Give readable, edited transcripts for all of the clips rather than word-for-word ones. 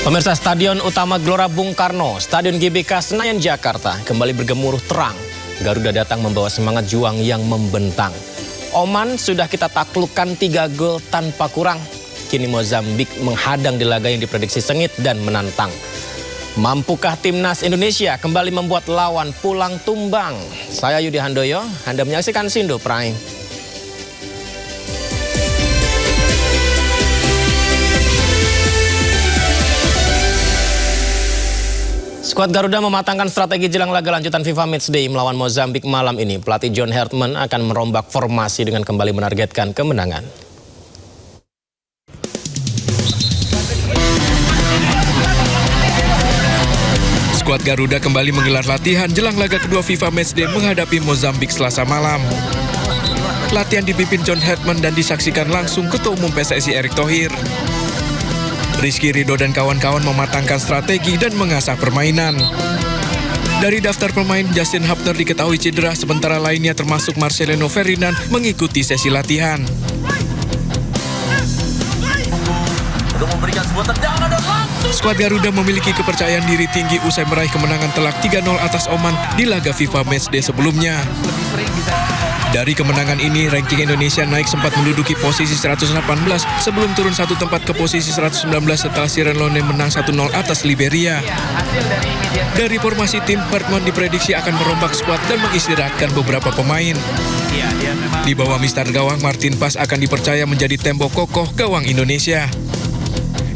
Pemirsa, Stadion Utama Gelora Bung Karno, Stadion GBK Senayan Jakarta kembali bergemuruh terang. Garuda datang membawa semangat juang yang membentang. Oman sudah kita taklukkan 3 gol tanpa kurang. Kini Mozambik menghadang di laga yang diprediksi sengit dan menantang. Mampukah timnas Indonesia kembali membuat lawan pulang tumbang? Saya Yudi Handoyo, Anda menyaksikan Sindo Prime. Skuad Garuda mematangkan strategi jelang laga lanjutan FIFA Matchday melawan Mozambik malam ini. Pelatih John Hertman akan merombak formasi dengan kembali menargetkan kemenangan. Skuad Garuda kembali menggelar latihan jelang laga kedua FIFA Matchday menghadapi Mozambik Selasa malam. Latihan dipimpin John Hertman dan disaksikan langsung Ketua Umum PSSI Erick Thohir. Rizky Ridho dan kawan-kawan mematangkan strategi dan mengasah permainan. Dari daftar pemain, Justin Hapner diketahui cedera, sementara lainnya termasuk Marcelino Ferdinand mengikuti sesi latihan. Skuad Garuda memiliki kepercayaan diri tinggi usai meraih kemenangan telak 3-0 atas Oman di laga FIFA Matchday sebelumnya. Dari kemenangan ini, ranking Indonesia naik sempat menduduki posisi 118 sebelum turun 1 tempat ke posisi 119 setelah Sierra Leone menang 1-0 atas Liberia. Dari formasi tim, Hertman diprediksi akan merombak skuad dan mengistirahatkan beberapa pemain. Di bawah mister gawang Martin Pas akan dipercaya menjadi tembok kokoh gawang Indonesia.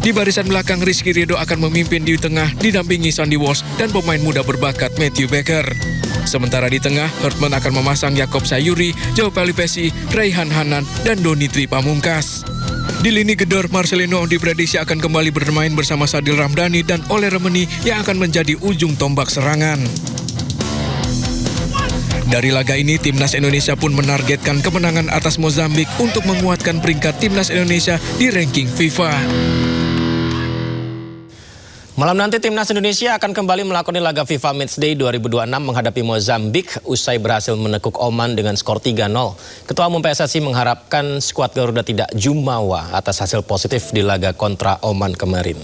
Di barisan belakang, Rizky Ridho akan memimpin di tengah didampingi Sandy Walsh dan pemain muda berbakat Matthew Baker. Sementara di tengah, Hertman akan memasang Yakob Sayuri, Joao Pelipesi, Raihan Hanan, dan Doni Tri Pamungkas. Di lini gedor, Marcelino diprediksi akan kembali bermain bersama Sadil Ramdhani dan Ole Remeni yang akan menjadi ujung tombak serangan. Dari laga ini, timnas Indonesia pun menargetkan kemenangan atas Mozambik untuk menguatkan peringkat timnas Indonesia di ranking FIFA. Malam nanti timnas Indonesia akan kembali melakoni laga FIFA Matchday 2026 menghadapi Mozambik usai berhasil menekuk Oman dengan skor 3-0. Ketua Umum PSSI mengharapkan skuad Garuda tidak jumawa atas hasil positif di laga kontra Oman kemarin.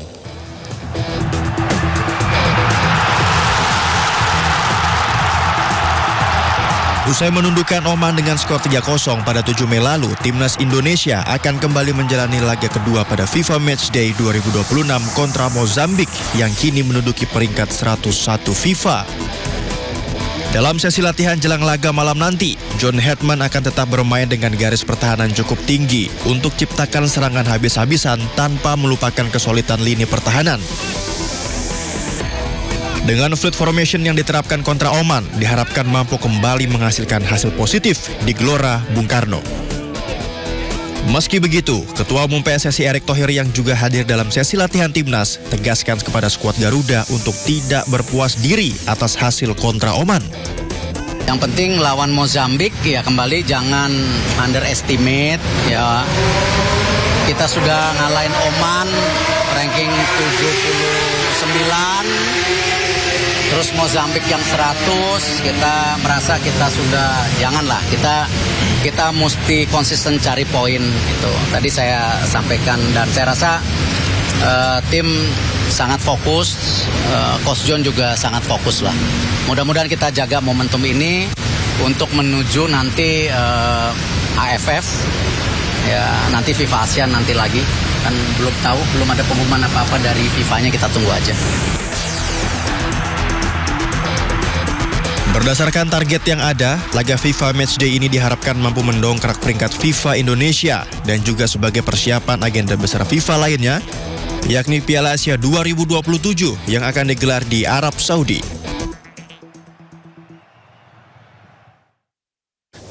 Usai menundukkan Oman dengan skor 3-0 pada 7 Mei lalu, timnas Indonesia akan kembali menjalani laga kedua pada FIFA Matchday 2026 kontra Mozambik yang kini menduduki peringkat 101 FIFA. Dalam sesi latihan jelang laga malam nanti, John Hertman akan tetap bermain dengan garis pertahanan cukup tinggi untuk ciptakan serangan habis-habisan tanpa melupakan kesulitan lini pertahanan. Dengan fleet formation yang diterapkan kontra Oman, diharapkan mampu kembali menghasilkan hasil positif di Gelora Bung Karno. Meski begitu, Ketua Umum PSSI Erick Thohir yang juga hadir dalam sesi latihan timnas tegaskan kepada skuad Garuda untuk tidak berpuas diri atas hasil kontra Oman. Yang penting lawan Mozambik ya kembali jangan underestimate ya. Kita sudah ngalahin Oman ranking 79. Terus Mozambik yang 100, kita merasa kita sudah, janganlah, kita mesti konsisten cari poin gitu. Tadi saya sampaikan dan saya rasa tim sangat fokus, Coach John juga sangat fokus lah. Mudah-mudahan kita jaga momentum ini untuk menuju nanti AFF, ya nanti FIFA ASEAN nanti lagi. Kan belum tahu, belum ada pengumuman apa-apa dari FIFA-nya, kita tunggu aja. Berdasarkan target yang ada, laga FIFA Matchday ini diharapkan mampu mendongkrak peringkat FIFA Indonesia dan juga sebagai persiapan agenda besar FIFA lainnya, yakni Piala Asia 2027 yang akan digelar di Arab Saudi.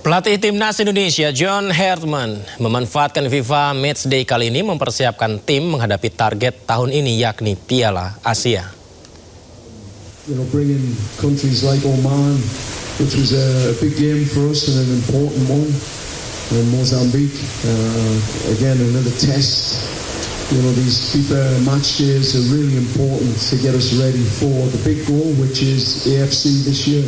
Pelatih timnas Indonesia John Hertman memanfaatkan FIFA Matchday kali ini mempersiapkan tim menghadapi target tahun ini yakni Piala Asia. Bringing countries like Oman, which was a big game for us and an important one, and Mozambique, again another test. These FIFA match days are really important to get us ready for the big goal, which is AFC this year.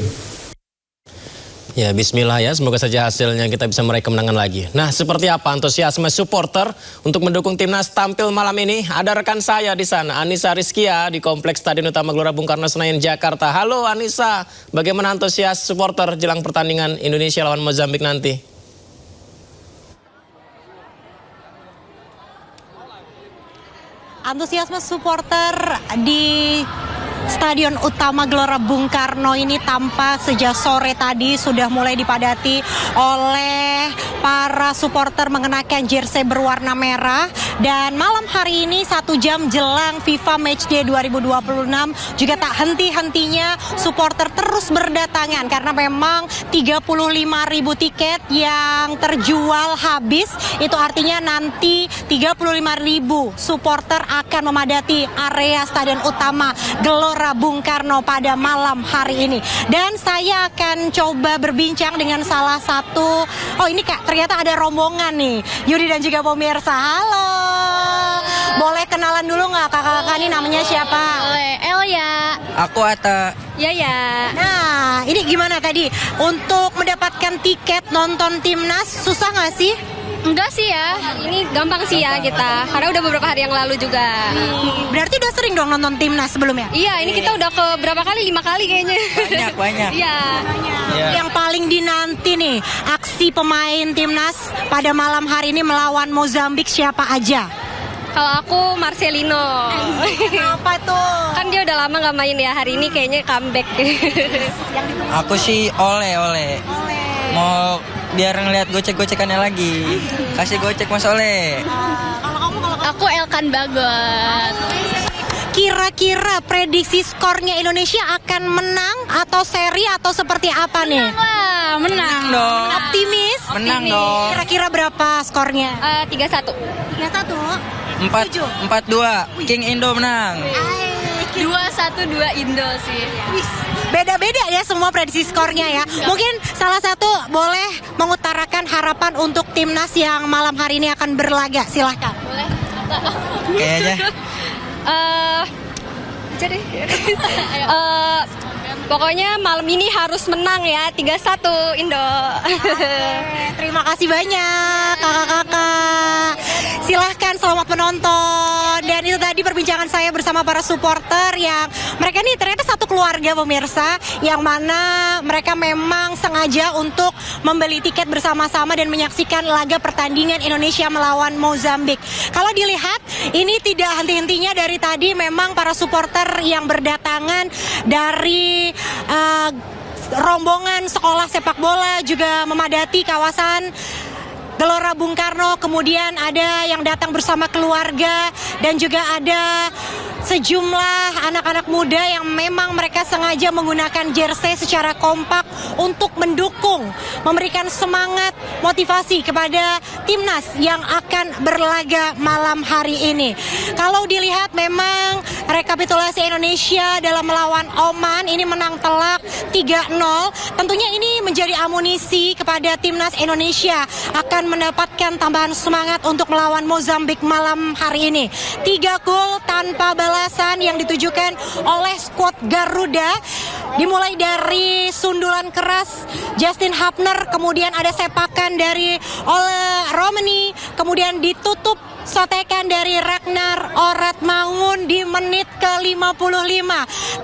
Ya, bismillah ya, semoga saja hasilnya kita bisa meraih kemenangan lagi. Nah, seperti apa antusiasme supporter untuk mendukung timnas tampil malam ini? Ada rekan saya di sana, Anissa Rizkia di Kompleks Stadion Utama Gelora Bung Karno Senayan, Jakarta. Halo Anissa, bagaimana antusias supporter jelang pertandingan Indonesia lawan Mozambik nanti? Antusiasme supporter di Stadion Utama Gelora Bung Karno ini tampak sejak sore tadi sudah mulai dipadati oleh para supporter mengenakan jersey berwarna merah. Dan malam hari ini 1 jam jelang FIFA Matchday 2026 juga tak henti-hentinya supporter terus berdatangan karena memang 35.000 tiket yang terjual habis. Itu artinya nanti 35.000 supporter akan memadati area Stadion Utama Gelora Bung Karno pada malam hari ini. Dan saya akan coba berbincang dengan salah satu, ini Kak, ternyata ada rombongan nih, Yudi dan juga pemirsa. Halo, boleh kenalan dulu nggak kakak-kakak ini namanya siapa? Elya. Aku Ata. Yaya. Nah, ini gimana tadi untuk mendapatkan tiket nonton timnas, susah nggak sih? Enggak sih ya, ini gampang sih ya kita, karena udah beberapa hari yang lalu juga. Berarti udah sering dong nonton timnas sebelumnya? Iya, ini kita udah ke berapa kali? 5 kali kayaknya. Banyak. Iya. Yang paling dinanti nih, aksi pemain timnas pada malam hari ini melawan Mozambik siapa aja? Kalau aku Marcelino. Apa tuh? Kan dia udah lama nggak main ya, hari ini kayaknya comeback. Aku sih Ole. Mau biar ngeliat gocek-gocekannya lagi. Kasih gocek Mas Ole. Aku Elkan Bagot. Kira-kira prediksi skornya Indonesia akan menang atau seri atau seperti apa nih? Wah, menang dong. Optimis? Menang dong. Kira-kira berapa skornya? 3-1. 3-1. 4-2. King Indo menang. 2-1-2 Indo sih. Beda-beda ya semua prediksi skornya ya. Mungkin salah satu boleh mengutarakan harapan untuk timnas yang malam hari ini akan berlaga. Silahkan. Boleh? Kayaknya. Aja deh. Pokoknya malam ini harus menang ya, 3-1 Indo. Terima kasih banyak kakak-kakak. Silahkan, selamat menonton. Dan itu tadi perbincangan saya bersama para supporter yang mereka nih ternyata satu keluarga pemirsa, yang mana mereka memang sengaja untuk membeli tiket bersama-sama dan menyaksikan laga pertandingan Indonesia melawan Mozambik. Kalau dilihat ini tidak henti-hentinya dari tadi, memang para supporter yang berdatangan dari rombongan sekolah sepak bola juga memadati kawasan Gelora Bung Karno. Kemudian ada yang datang bersama keluarga dan juga ada sejumlah anak-anak muda yang memang mereka sengaja menggunakan jersey secara kompak untuk mendukung, memberikan semangat, motivasi kepada timnas yang akan berlaga malam hari ini. Kalau dilihat memang rekapitulasi Indonesia dalam melawan Oman ini menang telak 3-0. Tentunya ini menjadi amunisi kepada timnas Indonesia akan mendapatkan tambahan semangat untuk melawan Mozambik malam hari ini. 3 gol tanpa balasan yang ditujukan oleh skuad Garuda, dimulai dari sundulan keras Justin Hapner, kemudian ada sepakan dari Ole Romani, kemudian ditutup sotekan dari Ragnar Oratmangun di menit ke-55.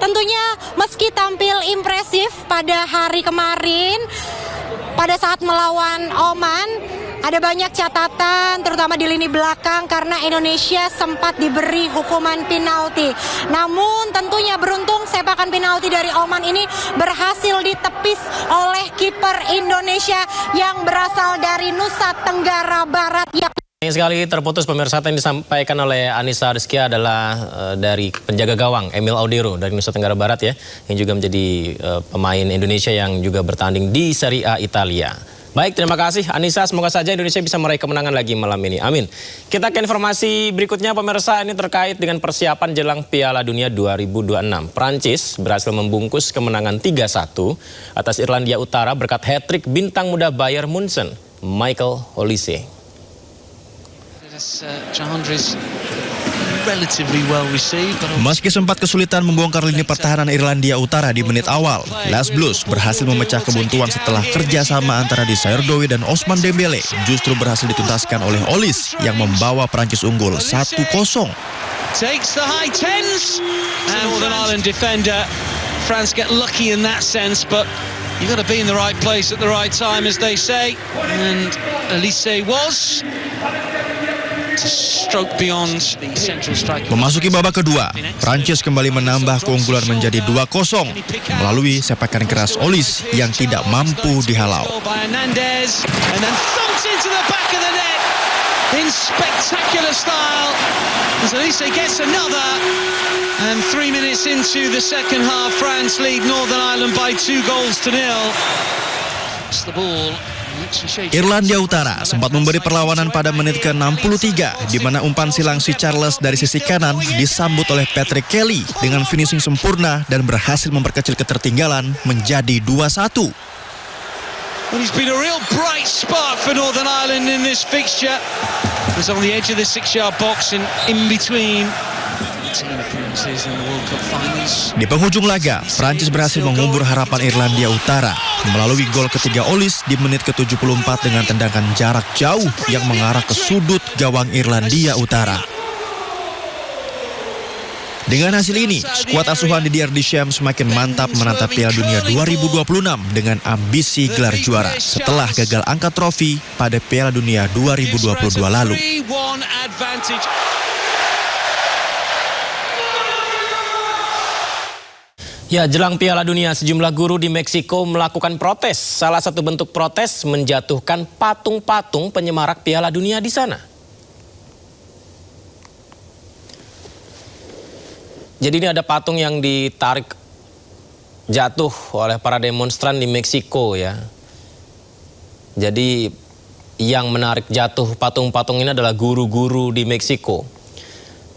Tentunya meski tampil impresif pada hari kemarin pada saat melawan Oman, ada banyak catatan terutama di lini belakang karena Indonesia sempat diberi hukuman penalti. Namun tentunya beruntung sepakan penalti dari Oman ini berhasil ditepis oleh kiper Indonesia yang berasal dari Nusa Tenggara Barat. Sayang sekali terputus pemirsa. Yang disampaikan oleh Anissa Rizkia adalah dari penjaga gawang Emil Audero dari Nusa Tenggara Barat ya, yang juga menjadi pemain Indonesia yang juga bertanding di Serie A Italia. Baik, terima kasih Anissa. Semoga saja Indonesia bisa meraih kemenangan lagi malam ini. Amin. Kita ke informasi berikutnya pemirsa, ini terkait dengan persiapan jelang Piala Dunia 2026. Prancis berhasil membungkus kemenangan 3-1 atas Irlandia Utara berkat hat-trick bintang muda Bayern Munchen, Michael Olise. That's John Andres Meski sempat kesulitan membongkar lini pertahanan Irlandia Utara di menit awal, Les Blues berhasil memecah kebuntuan setelah kerjasama antara Desire Doué dan Ousmane Dembélé justru berhasil dituntaskan oleh Olise yang membawa Prancis unggul 1-0. Takes the high tens, and Northern Ireland defender. France get lucky in that sense, but you got to be in the right place at the right time, as they say. And Olise was to stroke beyond the central striker. Memasuki babak kedua, Prancis kembali menambah keunggulan menjadi 2-0 melalui sepakan keras Olise yang tidak mampu dihalau. In spectacular style, as Olise gets another, and 3 minutes into the second half, France lead Northern Ireland by 2-0. It's the ball. Irlandia Utara sempat memberi perlawanan pada menit ke-63 di mana umpan silang si Charles dari sisi kanan disambut oleh Patrick Kelly dengan finishing sempurna dan berhasil memperkecil ketertinggalan menjadi 2-1. Well, he's been a real bright spark for Northern Ireland in this fixture. He was on the edge of the 6-yard box and in between team appearances in the World Cup finals. Di penghujung laga, Prancis berhasil mengubur harapan Irlandia Utara melalui gol ketiga Olise di menit ke-74 dengan tendangan jarak jauh yang mengarah ke sudut gawang Irlandia Utara. Dengan hasil ini, skuad asuhan Didier Deschamps semakin mantap menantap Piala Dunia 2026 dengan ambisi gelar juara setelah gagal angkat trofi pada Piala Dunia 2022 lalu. Ya, jelang Piala Dunia, sejumlah guru di Meksiko melakukan protes. Salah satu bentuk protes menjatuhkan patung-patung penyemarak Piala Dunia di sana. Jadi ini ada patung yang ditarik jatuh oleh para demonstran di Meksiko ya. Jadi yang menarik jatuh patung-patung ini adalah guru-guru di Meksiko.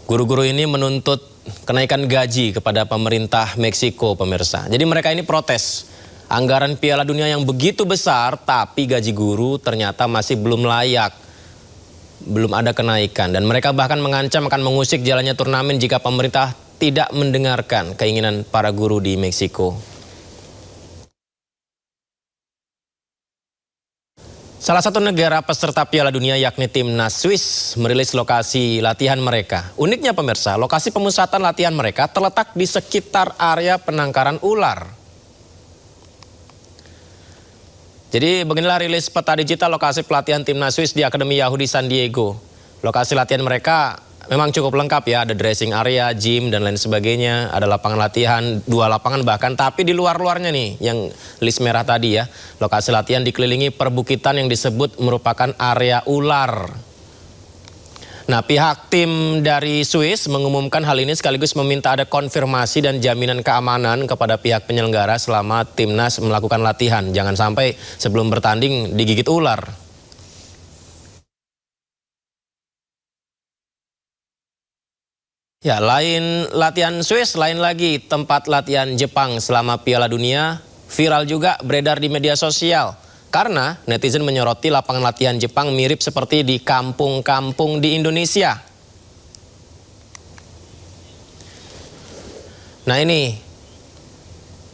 Guru-guru ini menuntut kenaikan gaji kepada pemerintah Meksiko, pemirsa. Jadi mereka ini protes. Anggaran Piala Dunia yang begitu besar tapi gaji guru ternyata masih belum layak. Belum ada kenaikan dan mereka bahkan mengancam akan mengusik jalannya turnamen jika pemerintah tidak mendengarkan keinginan para guru di Meksiko. Salah satu negara peserta Piala Dunia yakni timnas Swiss merilis lokasi latihan mereka. Uniknya pemirsa, lokasi pemusatan latihan mereka terletak di sekitar area penangkaran ular. Jadi beginilah rilis peta digital lokasi pelatihan timnas Swiss di Akademi Yahudi San Diego. Lokasi latihan mereka memang cukup lengkap ya, ada dressing area, gym dan lain sebagainya, ada lapangan latihan, 2 lapangan bahkan, tapi di luar-luarnya nih yang list merah tadi ya, lokasi latihan dikelilingi perbukitan yang disebut merupakan area ular. Nah, pihak tim dari Swiss mengumumkan hal ini sekaligus meminta ada konfirmasi dan jaminan keamanan kepada pihak penyelenggara selama timnas melakukan latihan. Jangan sampai sebelum bertanding digigit ular. Ya, lain latihan Swiss, lain lagi tempat latihan Jepang selama Piala Dunia viral juga beredar di media sosial. Karena netizen menyoroti lapangan latihan Jepang mirip seperti di kampung-kampung di Indonesia. Nah ini,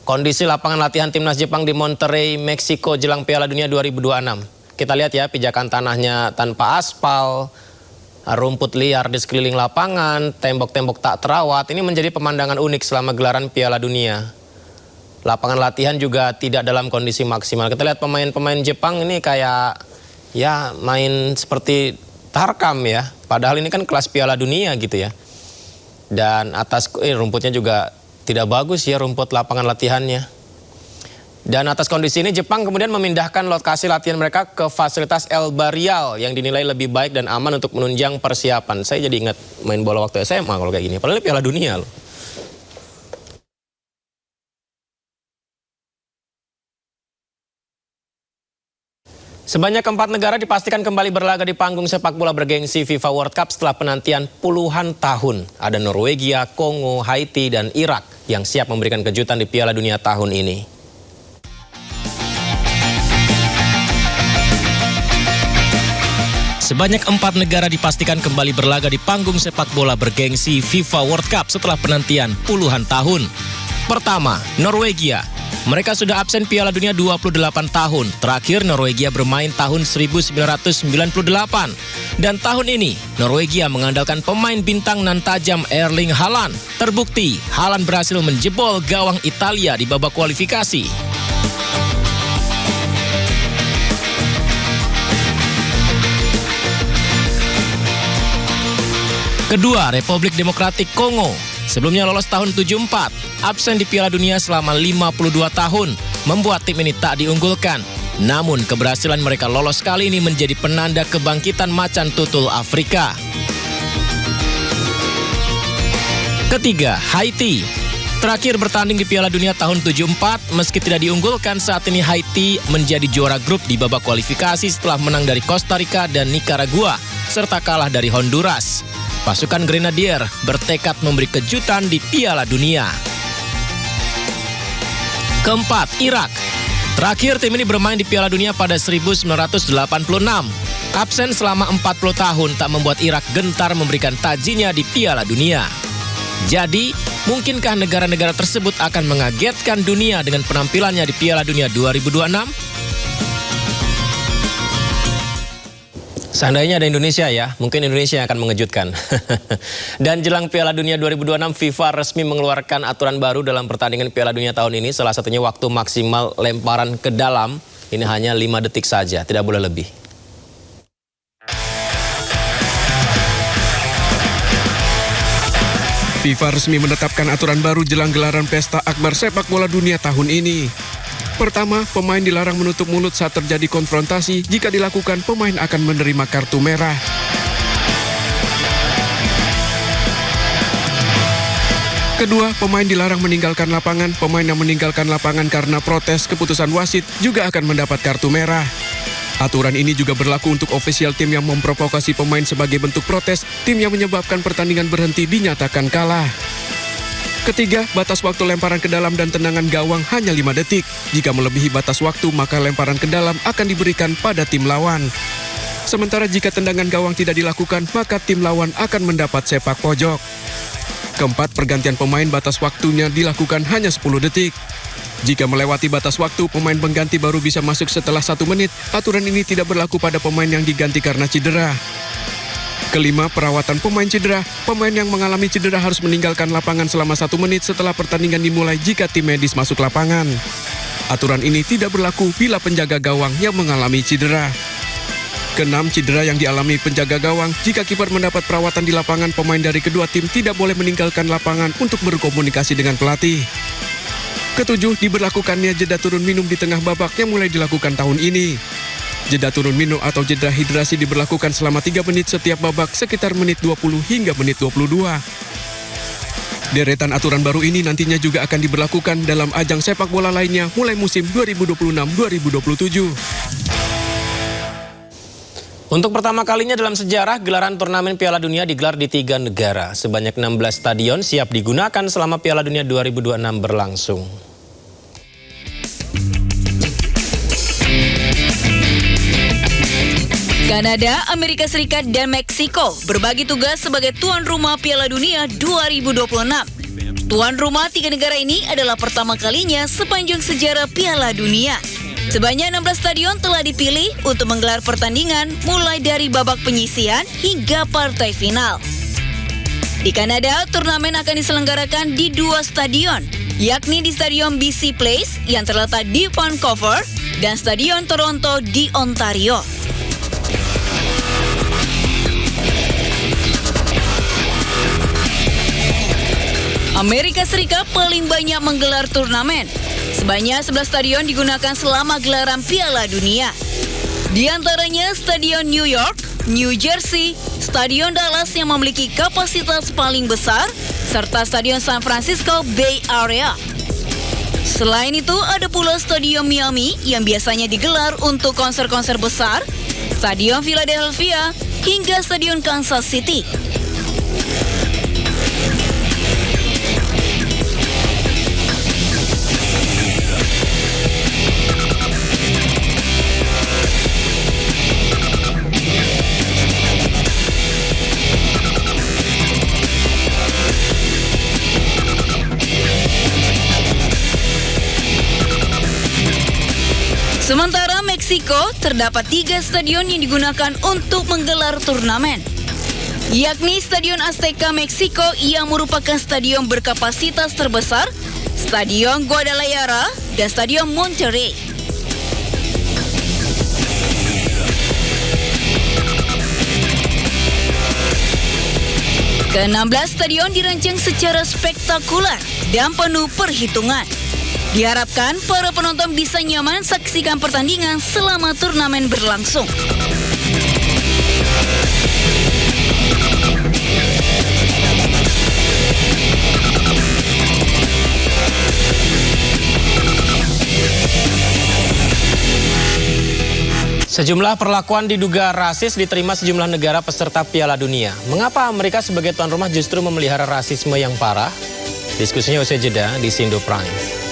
kondisi lapangan latihan timnas Jepang di Monterrey, Meksiko jelang Piala Dunia 2026. Kita lihat ya, pijakan tanahnya tanpa aspal, rumput liar di sekeliling lapangan, tembok-tembok tak terawat. Ini menjadi pemandangan unik selama gelaran Piala Dunia. Lapangan latihan juga tidak dalam kondisi maksimal. Kita lihat pemain-pemain Jepang ini kayak ya main seperti tarkam ya. Padahal ini kan kelas Piala Dunia gitu ya. Dan atas rumputnya juga tidak bagus ya rumput lapangan latihannya. Dan atas kondisi ini Jepang kemudian memindahkan lokasi latihan mereka ke fasilitas El Barrial yang dinilai lebih baik dan aman untuk menunjang persiapan. Saya jadi ingat main bola waktu SMA kalau kayak gini. Padahal ini Piala Dunia loh. Sebanyak 4 negara dipastikan kembali berlaga di panggung sepak bola bergengsi FIFA World Cup setelah penantian puluhan tahun. Ada Norwegia, Kongo, Haiti, dan Irak yang siap memberikan kejutan di Piala Dunia tahun ini. Sebanyak 4 negara dipastikan kembali berlaga di panggung sepak bola bergengsi FIFA World Cup setelah penantian puluhan tahun. Pertama, Norwegia. Mereka sudah absen Piala Dunia 28 tahun. Terakhir Norwegia bermain tahun 1998. Dan tahun ini, Norwegia mengandalkan pemain bintang nan tajam Erling Haaland. Terbukti, Haaland berhasil menjebol gawang Italia di babak kualifikasi. Kedua, Republik Demokratik Kongo. Sebelumnya lolos tahun 74, absen di Piala Dunia selama 52 tahun, membuat tim ini tak diunggulkan. Namun keberhasilan mereka lolos kali ini menjadi penanda kebangkitan macan tutul Afrika. Ketiga, Haiti. Terakhir bertanding di Piala Dunia tahun 74, meski tidak diunggulkan, saat ini Haiti menjadi juara grup di babak kualifikasi setelah menang dari Costa Rica dan Nicaragua, serta kalah dari Honduras. Pasukan Grenadier bertekad memberi kejutan di Piala Dunia. Keempat, Irak. Terakhir tim ini bermain di Piala Dunia pada 1986. Absen selama 40 tahun tak membuat Irak gentar memberikan tajinya di Piala Dunia. Jadi, mungkinkah negara-negara tersebut akan mengagetkan dunia dengan penampilannya di Piala Dunia 2026? Seandainya ada Indonesia ya, mungkin Indonesia yang akan mengejutkan. Dan jelang Piala Dunia 2026, FIFA resmi mengeluarkan aturan baru dalam pertandingan Piala Dunia tahun ini. Salah satunya waktu maksimal lemparan ke dalam, ini hanya 5 detik saja, tidak boleh lebih. FIFA resmi menetapkan aturan baru jelang gelaran Pesta Akbar Sepak Bola Dunia tahun ini. Pertama, pemain dilarang menutup mulut saat terjadi konfrontasi. Jika dilakukan, pemain akan menerima kartu merah. Kedua, pemain dilarang meninggalkan lapangan. Pemain yang meninggalkan lapangan karena protes keputusan wasit juga akan mendapat kartu merah. Aturan ini juga berlaku untuk ofisial tim yang memprovokasi pemain sebagai bentuk protes. Tim yang menyebabkan pertandingan berhenti dinyatakan kalah. Ketiga, batas waktu lemparan ke dalam dan tendangan gawang hanya 5 detik. Jika melebihi batas waktu, maka lemparan ke dalam akan diberikan pada tim lawan. Sementara jika tendangan gawang tidak dilakukan, maka tim lawan akan mendapat sepak pojok. Keempat, pergantian pemain batas waktunya dilakukan hanya 10 detik. Jika melewati batas waktu, pemain pengganti baru bisa masuk setelah 1 menit. Aturan ini tidak berlaku pada pemain yang diganti karena cedera. Kelima, perawatan pemain cedera. Pemain yang mengalami cedera harus meninggalkan lapangan selama 1 menit setelah pertandingan dimulai jika tim medis masuk lapangan. Aturan ini tidak berlaku bila penjaga gawang yang mengalami cedera. Keenam, cedera yang dialami penjaga gawang. Jika kiper mendapat perawatan di lapangan, pemain dari kedua tim tidak boleh meninggalkan lapangan untuk berkomunikasi dengan pelatih. Ketujuh, diberlakukannya jeda turun minum di tengah babak yang mulai dilakukan tahun ini. Jeda turun minum atau jeda hidrasi diberlakukan selama 3 menit setiap babak, sekitar menit 20 hingga menit 22. Deretan aturan baru ini nantinya juga akan diberlakukan dalam ajang sepak bola lainnya mulai musim 2026-2027. Untuk pertama kalinya dalam sejarah, gelaran turnamen Piala Dunia digelar di 3 negara. Sebanyak 16 stadion siap digunakan selama Piala Dunia 2026 berlangsung. Kanada, Amerika Serikat, dan Meksiko berbagi tugas sebagai tuan rumah Piala Dunia 2026. Tuan rumah 3 negara ini adalah pertama kalinya sepanjang sejarah Piala Dunia. Sebanyak 16 stadion telah dipilih untuk menggelar pertandingan mulai dari babak penyisihan hingga partai final. Di Kanada, turnamen akan diselenggarakan di 2 stadion, yakni di Stadion BC Place yang terletak di Vancouver dan Stadion Toronto di Ontario. Amerika Serikat paling banyak menggelar turnamen. Sebanyak 11 stadion digunakan selama gelaran Piala Dunia. Di antaranya Stadion New York, New Jersey, Stadion Dallas yang memiliki kapasitas paling besar, serta Stadion San Francisco Bay Area. Selain itu, ada pula Stadion Miami yang biasanya digelar untuk konser-konser besar, Stadion Philadelphia, hingga Stadion Kansas City. Sementara Meksiko terdapat 3 stadion yang digunakan untuk menggelar turnamen, yakni Stadion Azteca Meksiko yang merupakan stadion berkapasitas terbesar, Stadion Guadalajara, dan Stadion Monterrey. Ke-16 stadion dirancang secara spektakuler dan penuh perhitungan. Diharapkan para penonton bisa nyaman saksikan pertandingan selama turnamen berlangsung. Sejumlah perlakuan diduga rasis diterima sejumlah negara peserta Piala Dunia. Mengapa Amerika sebagai tuan rumah justru memelihara rasisme yang parah? Diskusinya usai jeda di Sindo Prime.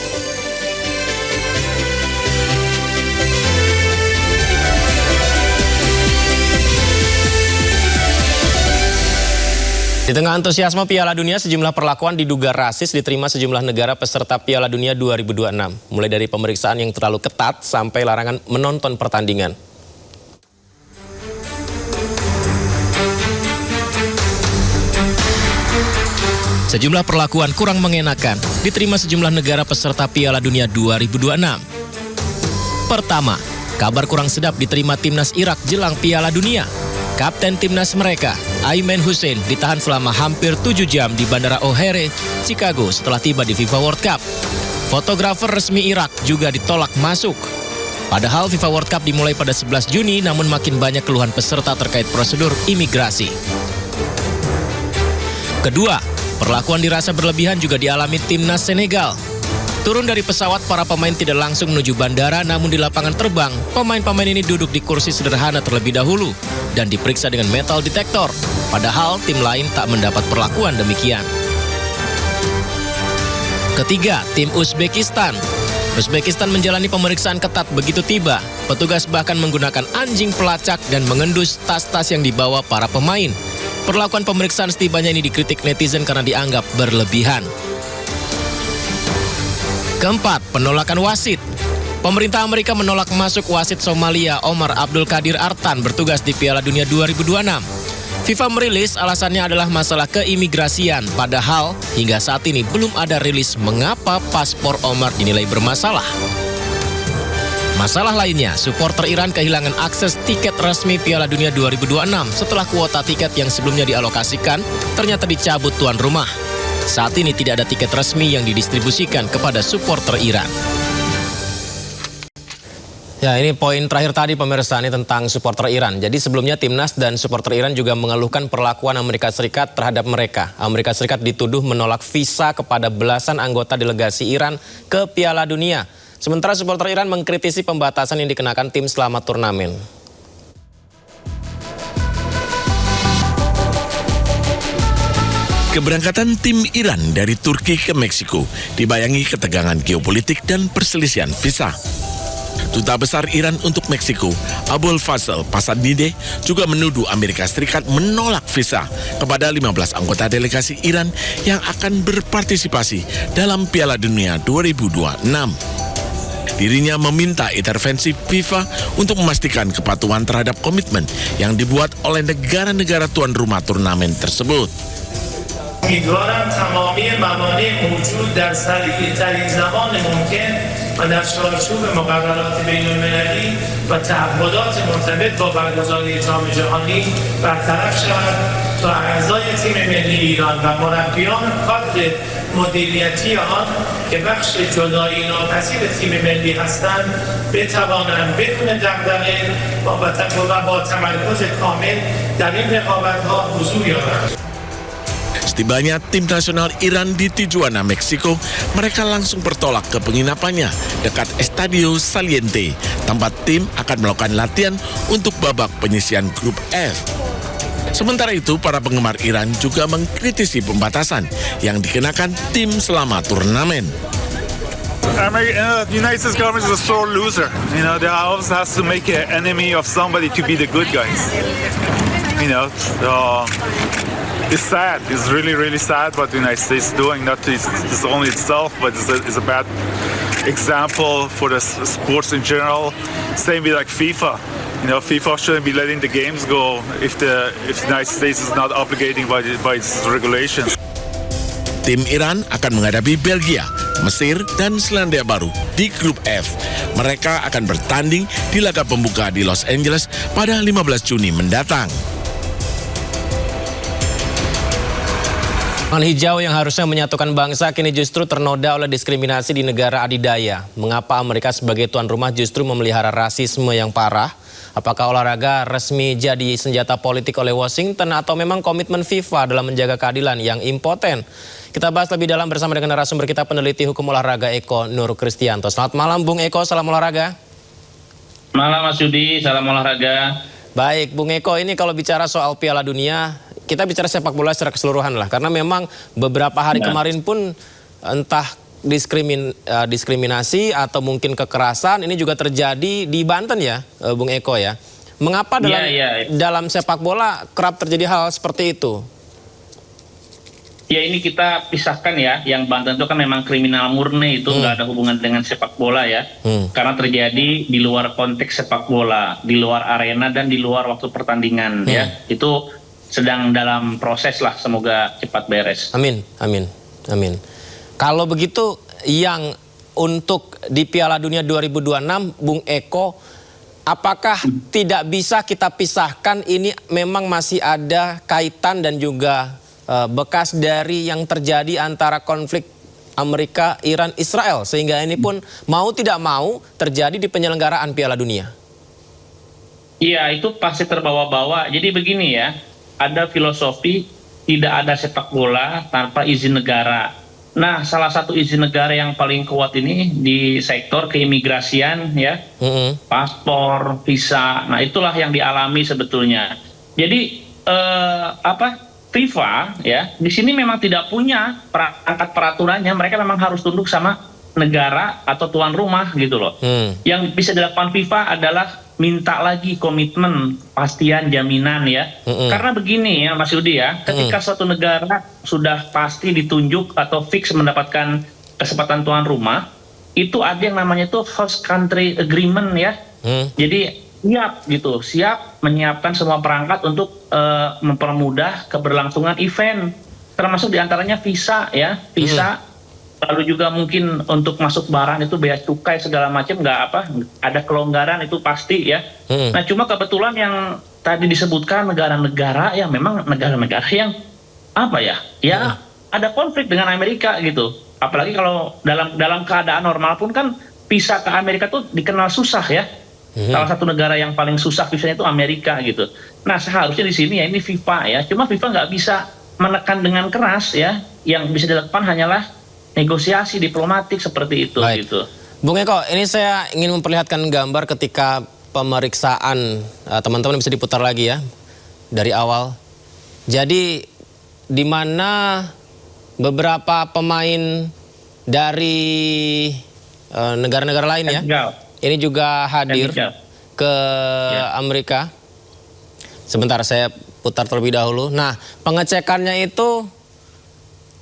Di tengah antusiasme Piala Dunia, sejumlah perlakuan diduga rasis diterima sejumlah negara peserta Piala Dunia 2026. Mulai dari pemeriksaan yang terlalu ketat sampai larangan menonton pertandingan. Sejumlah perlakuan kurang mengenakan diterima sejumlah negara peserta Piala Dunia 2026. Pertama, kabar kurang sedap diterima timnas Irak jelang Piala Dunia. Kapten timnas mereka, Ayman Hussein, ditahan selama hampir 7 jam di Bandara O'Hare, Chicago setelah tiba di FIFA World Cup. Fotografer resmi Irak juga ditolak masuk. Padahal FIFA World Cup dimulai pada 11 Juni, namun makin banyak keluhan peserta terkait prosedur imigrasi. Kedua, perlakuan dirasa berlebihan juga dialami timnas Senegal. Turun dari pesawat, para pemain tidak langsung menuju bandara, namun di lapangan terbang, pemain-pemain ini duduk di kursi sederhana terlebih dahulu dan diperiksa dengan metal detektor. Padahal tim lain tak mendapat perlakuan demikian. Ketiga, tim Uzbekistan. Uzbekistan menjalani pemeriksaan ketat begitu tiba. Petugas bahkan menggunakan anjing pelacak dan mengendus tas-tas yang dibawa para pemain. Perlakuan pemeriksaan setibanya ini dikritik netizen karena dianggap berlebihan. Keempat, penolakan wasit. Pemerintah Amerika menolak masuk wasit Somalia Omar Abdul Qadir Artan bertugas di Piala Dunia 2026. FIFA merilis alasannya adalah masalah keimigrasian, padahal hingga saat ini belum ada rilis mengapa paspor Omar dinilai bermasalah. Masalah lainnya, supporter Iran kehilangan akses tiket resmi Piala Dunia 2026 setelah kuota tiket yang sebelumnya dialokasikan ternyata dicabut tuan rumah. Saat ini tidak ada tiket resmi yang didistribusikan kepada supporter Iran. Ya, ini poin terakhir tadi pemirsa, ini tentang supporter Iran. Jadi sebelumnya timnas dan supporter Iran juga mengeluhkan perlakuan Amerika Serikat terhadap mereka. Amerika Serikat dituduh menolak visa kepada belasan anggota delegasi Iran ke Piala Dunia. Sementara supporter Iran mengkritisi pembatasan yang dikenakan tim selama turnamen. Keberangkatan tim Iran dari Turki ke Meksiko dibayangi ketegangan geopolitik dan perselisihan visa. Duta Besar Iran untuk Meksiko, Abul Fazl Pasadnideh, juga menuduh Amerika Serikat menolak visa kepada 15 anggota delegasi Iran yang akan berpartisipasi dalam Piala Dunia 2026. Dirinya meminta intervensi FIFA untuk memastikan kepatuhan terhadap komitmen yang dibuat oleh negara-negara tuan rumah turnamen tersebut. امیدوارم تمامی موانع موجود در سریع‌ترین زمان ممکن و در چارچوب مقررات بین‌المللی و تعهدات مرتبط با برگزاری جام جهانی برطرف شود تا اعضای تیم ملی ایران و مربیان کادر مدیریتی آن که بخش جدایی ناپذیر تیم ملی هستند بتوانند بدون دغدغه و با تمرکز کامل در این رقابت‌ها حضور یابند. Setibanya tim nasional Iran di Tijuana, Meksiko, mereka langsung bertolak ke penginapannya dekat Estadio Saliente, tempat tim akan melakukan latihan untuk babak penyisihan grup F. Sementara itu, para penggemar Iran juga mengkritisi pembatasan yang dikenakan tim selama turnamen. United States government is a sore loser. You know, they always has to make an enemy of somebody to be the good guys. You know, it's sad. It's really, really sad what the United States is doing. Not it's only itself, but it's a bad example for the sports in general. Same with like FIFA. FIFA shouldn't be letting the games go if the United States is not obligating by its regulations. Tim Iran akan menghadapi Belgia, Mesir, dan Selandia Baru di grup F. Mereka akan bertanding di laga pembuka di Los Angeles pada 15 Juni mendatang. Pangan hijau yang harusnya menyatukan bangsa kini justru ternoda oleh diskriminasi di negara adidaya. Mengapa Amerika sebagai tuan rumah justru memelihara rasisme yang parah? Apakah olahraga resmi jadi senjata politik oleh Washington atau memang komitmen FIFA dalam menjaga keadilan yang impoten? Kita bahas lebih dalam bersama dengan narasumber kita, peneliti hukum olahraga Eko Nur Kristianto. Selamat malam Bung Eko, salam olahraga. Malam Mas Yudi, salam olahraga. Baik Bung Eko, ini kalau bicara soal Piala Dunia, kita bicara sepak bola secara keseluruhan lah. Karena memang beberapa hari kemarin pun entah diskriminasi atau mungkin kekerasan ini juga terjadi di Banten ya Bung Eko ya. Mengapa dalam sepak bola kerap terjadi hal seperti itu? Ya ini kita pisahkan ya, yang Banten itu kan memang kriminal murni, itu nggak ada hubungan dengan sepak bola ya. Karena terjadi di luar konteks sepak bola, di luar arena dan di luar waktu pertandingan ya. Itu sedang dalam proses lah, semoga cepat beres. Amin, amin, amin. Kalau begitu yang untuk di Piala Dunia 2026 Bung Eko, apakah tidak bisa kita pisahkan, ini memang masih ada kaitan dan juga bekas dari yang terjadi antara konflik Amerika, Iran, Israel, sehingga ini pun mau tidak mau terjadi di penyelenggaraan Piala Dunia? Iya, itu pasti terbawa-bawa. Jadi begini ya, ada filosofi tidak ada sepak bola tanpa izin negara. Nah, salah satu izin negara yang paling kuat ini di sektor keimigrasian ya, paspor, visa. Nah, itulah yang dialami sebetulnya. Jadi FIFA ya di sini memang tidak punya perangkat peraturannya, mereka memang harus tunduk sama negara atau tuan rumah gitu loh. Yang bisa dilakukan FIFA adalah minta lagi komitmen, pastian, jaminan ya. Karena begini ya Mas Yudi ya, ketika suatu negara sudah pasti ditunjuk atau fix mendapatkan kesempatan tuan rumah, itu ada yang namanya itu host country agreement ya. Jadi siap gitu, siap menyiapkan semua perangkat untuk mempermudah keberlangsungan event, termasuk diantaranya visa ya, visa. Lalu juga mungkin untuk masuk barang itu bea cukai segala macam ada kelonggaran itu pasti ya. Nah cuma kebetulan yang tadi disebutkan negara-negara yang memang negara-negara yang ada konflik dengan Amerika gitu. Apalagi kalau dalam keadaan normal pun kan visa ke Amerika tuh dikenal susah ya. Salah satu negara yang paling susah visanya itu Amerika gitu. Nah seharusnya di sini ya ini FIFA ya. Cuma FIFA nggak bisa menekan dengan keras ya. Yang bisa dilakukan hanyalah negosiasi diplomatik seperti itu. Gitu. Bung Eko, ini saya ingin memperlihatkan gambar ketika pemeriksaan, teman-teman bisa diputar lagi ya dari awal. Jadi di mana beberapa pemain dari negara-negara lain ya, ini juga hadir ke Amerika. Sebentar saya putar terlebih dahulu. Nah, pengecekannya itu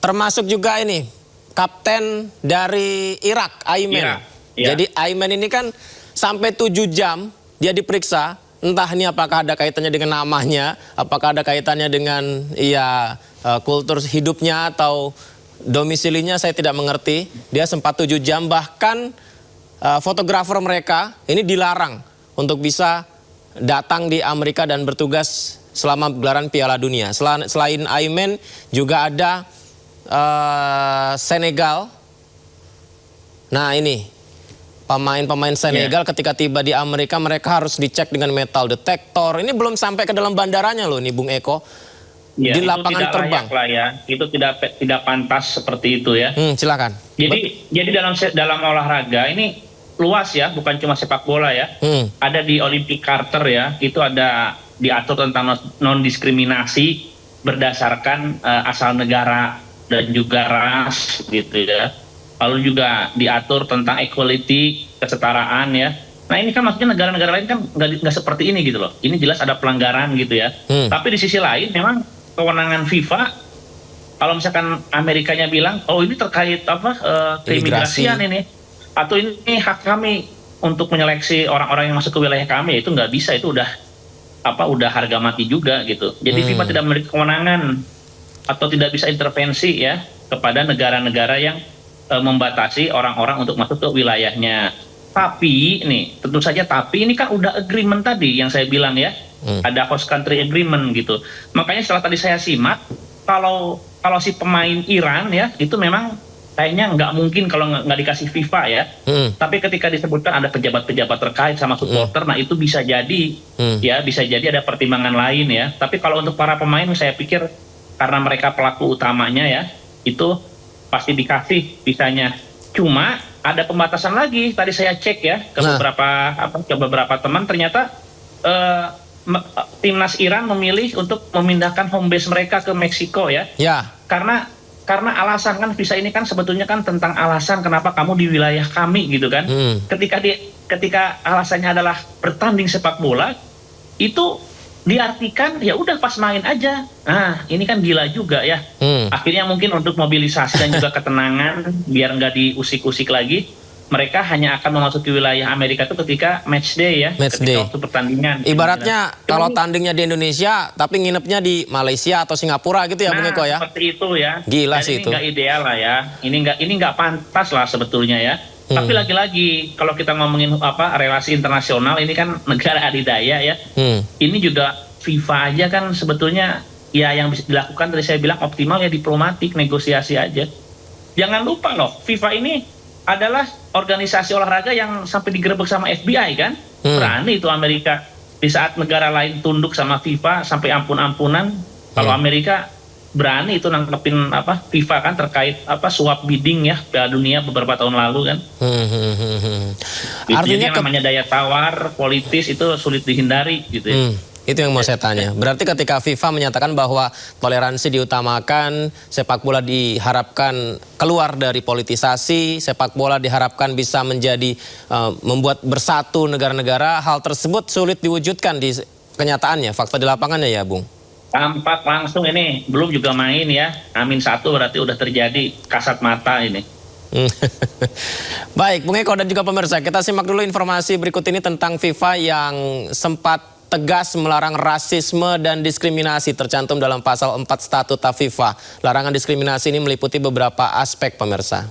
termasuk juga ini kapten dari Irak, Ayman. Jadi Ayman ini kan sampai 7 jam dia diperiksa. Entah ini apakah ada kaitannya dengan namanya, apakah ada kaitannya dengan kultur hidupnya atau domisilinya, saya tidak mengerti. Dia sempat 7 jam, bahkan fotografer mereka ini dilarang untuk bisa datang di Amerika dan bertugas selama gelaran Piala Dunia. Selain Ayman juga ada Senegal. Nah ini pemain-pemain Senegal ketika tiba di Amerika mereka harus dicek dengan metal detector. Ini belum sampai ke dalam bandaranya loh nih Bung Eko. Di lapangan terbang. Itu tidak pantas seperti itu ya. Silakan. Jadi dalam olahraga ini luas ya, bukan cuma sepak bola ya. Ada di Olympic Charter ya, itu ada diatur tentang non diskriminasi berdasarkan asal negara dan juga ras gitu ya. Lalu juga diatur tentang equality, kesetaraan ya. Nah ini kan maksudnya negara-negara lain kan nggak seperti ini gitu loh. Ini jelas ada pelanggaran gitu ya. Tapi di sisi lain memang kewenangan FIFA, kalau misalkan Amerikanya bilang, oh ini terkait keimigrasian ini, atau ini hak kami untuk menyeleksi orang-orang yang masuk ke wilayah kami, itu nggak bisa, itu udah harga mati juga gitu. Jadi FIFA tidak memiliki kewenangan atau tidak bisa intervensi ya kepada negara-negara yang membatasi orang-orang untuk masuk ke wilayahnya. Tapi nih, tentu saja ini kan udah agreement tadi yang saya bilang ya, ada host country agreement gitu. Makanya setelah tadi saya simak, kalau si pemain Iran ya, itu memang kayaknya nggak mungkin kalau nggak dikasih FIFA ya. Tapi ketika disebutkan ada pejabat-pejabat terkait sama supporter, nah itu bisa jadi ya, bisa jadi ada pertimbangan lain ya. Tapi kalau untuk para pemain, saya pikir karena mereka pelaku utamanya ya, itu pasti dikasih visanya. Cuma ada pembatasan lagi. Tadi saya cek ya ke beberapa teman, ternyata timnas Iran memilih untuk memindahkan home base mereka ke Meksiko ya. Karena alasan kan visa ini kan sebetulnya kan tentang alasan kenapa kamu di wilayah kami gitu kan. Ketika alasannya adalah bertanding sepak bola, itu diartikan ya udah pas main aja. Nah, ini kan gila juga ya. Akhirnya mungkin untuk mobilisasi dan juga ketenangan biar nggak diusik-usik lagi, mereka hanya akan memasuki wilayah Amerika itu ketika match day ya, ketika waktu pertandingan. Ibaratnya kalau tandingnya di Indonesia, tapi nginepnya di Malaysia atau Singapura gitu ya, Bung Eko ya? Seperti itu ya. Gila dan sih ini itu. Nggak ideal lah ya. Ini nggak pantas lah sebetulnya ya. Tapi lagi-lagi kalau kita ngomongin relasi internasional, ini kan negara adidaya ya. Ini juga FIFA aja kan sebetulnya ya yang bisa dilakukan tadi saya bilang optimal ya diplomatik, negosiasi aja. Jangan lupa loh, FIFA ini adalah organisasi olahraga yang sampai digerebek sama FBI kan. Berani itu Amerika di saat negara lain tunduk sama FIFA sampai ampun-ampunan. Kalau Amerika berani itu nangkepin FIFA kan terkait suap bidding ya Piala Dunia beberapa tahun lalu kan. Artinya namanya daya tawar politis itu sulit dihindari gitu ya. Itu yang mau saya tanya. Berarti ketika FIFA menyatakan bahwa toleransi diutamakan, sepak bola diharapkan keluar dari politisasi, sepak bola diharapkan bisa menjadi membuat bersatu negara-negara, hal tersebut sulit diwujudkan di kenyataannya, fakta di lapangannya ya, Bung? Tampak langsung ini, belum juga main ya. Amin 1 berarti udah terjadi kasat mata ini. Baik, Bung Eko dan juga pemirsa, kita simak dulu informasi berikut ini tentang FIFA yang sempat tegas melarang rasisme dan diskriminasi tercantum dalam pasal 4 Statuta FIFA. Larangan diskriminasi ini meliputi beberapa aspek, pemirsa.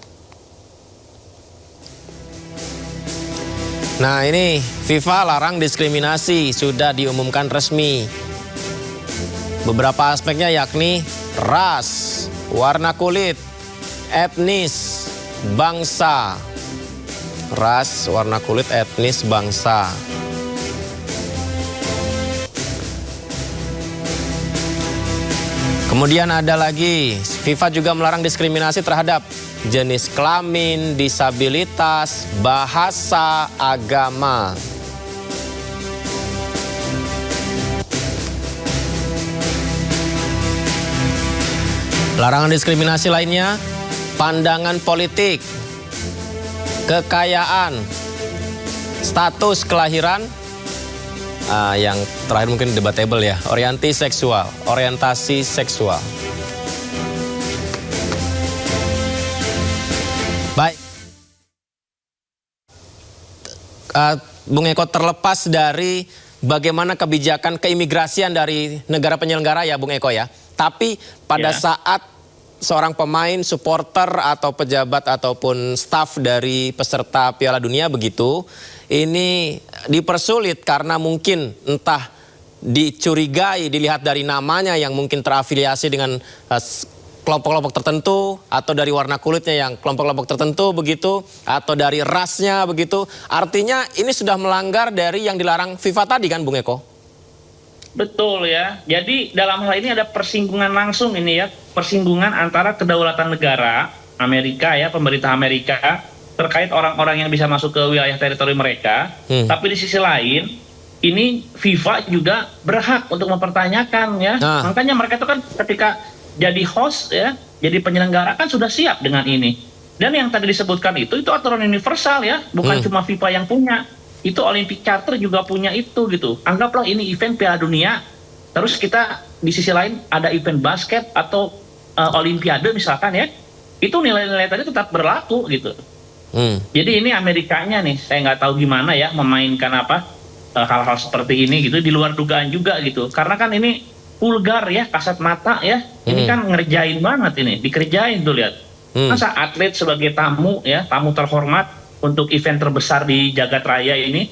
Nah, ini FIFA larang diskriminasi, sudah diumumkan resmi. Beberapa aspeknya yakni ras, warna kulit, etnis, bangsa. Ras, warna kulit, etnis, bangsa. Kemudian ada lagi, FIFA juga melarang diskriminasi terhadap jenis kelamin, disabilitas, bahasa, agama. Larangan diskriminasi lainnya, pandangan politik, kekayaan, status kelahiran, yang terakhir mungkin debatable ya, orientasi seksual. Baik, Bung Eko, terlepas dari bagaimana kebijakan keimigrasian dari negara penyelenggara ya Bung Eko ya, tapi pada saat seorang pemain, supporter atau pejabat ataupun staf dari peserta Piala Dunia begitu, ini dipersulit karena mungkin entah dicurigai, dilihat dari namanya yang mungkin terafiliasi dengan kelompok-kelompok tertentu, atau dari warna kulitnya yang kelompok-kelompok tertentu begitu, atau dari rasnya begitu. Artinya ini sudah melanggar dari yang dilarang FIFA tadi kan Bung Eko? Betul ya. Jadi dalam hal ini ada persinggungan langsung ini ya, persinggungan antara kedaulatan negara Amerika ya, pemerintah Amerika terkait orang-orang yang bisa masuk ke wilayah teritori mereka. Tapi di sisi lain, ini FIFA juga berhak untuk mempertanyakan ya. Makanya mereka itu kan ketika jadi host ya, jadi penyelenggara kan sudah siap dengan ini. Dan yang tadi disebutkan itu aturan universal ya, bukan cuma FIFA yang punya. Itu Olympic Charter juga punya itu gitu. Anggaplah ini event Piala Dunia, terus kita di sisi lain ada event basket atau Olimpiade misalkan ya. Itu nilai-nilai tadi tetap berlaku gitu. Jadi ini Amerikanya nih, saya nggak tahu gimana ya memainkan hal-hal seperti ini gitu, di luar dugaan juga gitu. Karena kan ini vulgar ya, kasat mata ya. Ini kan ngerjain banget ini, dikerjain tuh lihat. Masa atlet sebagai tamu ya, tamu terhormat untuk event terbesar di jagat raya ini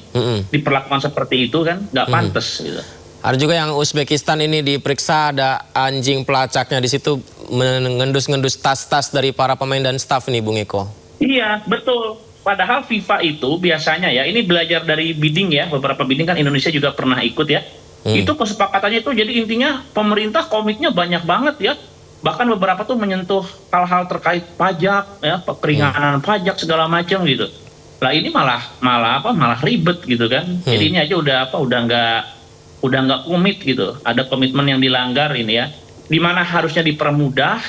diperlakukan seperti itu kan, nggak pantas gitu. Ada juga yang Uzbekistan ini diperiksa, ada anjing pelacaknya di situ mengendus-ngendus tas-tas dari para pemain dan staf nih, Bung Eko. Iya, betul. Padahal FIFA itu biasanya ya, ini belajar dari bidding ya, beberapa bidding kan Indonesia juga pernah ikut ya. Itu kesepakatannya itu jadi intinya pemerintah komitnya banyak banget ya. Bahkan beberapa tuh menyentuh hal-hal terkait pajak ya, keringanan pajak segala macam gitu. Lah ini malah ribet gitu kan. Jadi ini aja udah nggak komit gitu. Ada komitmen yang dilanggar ini ya. Di mana harusnya dipermudah,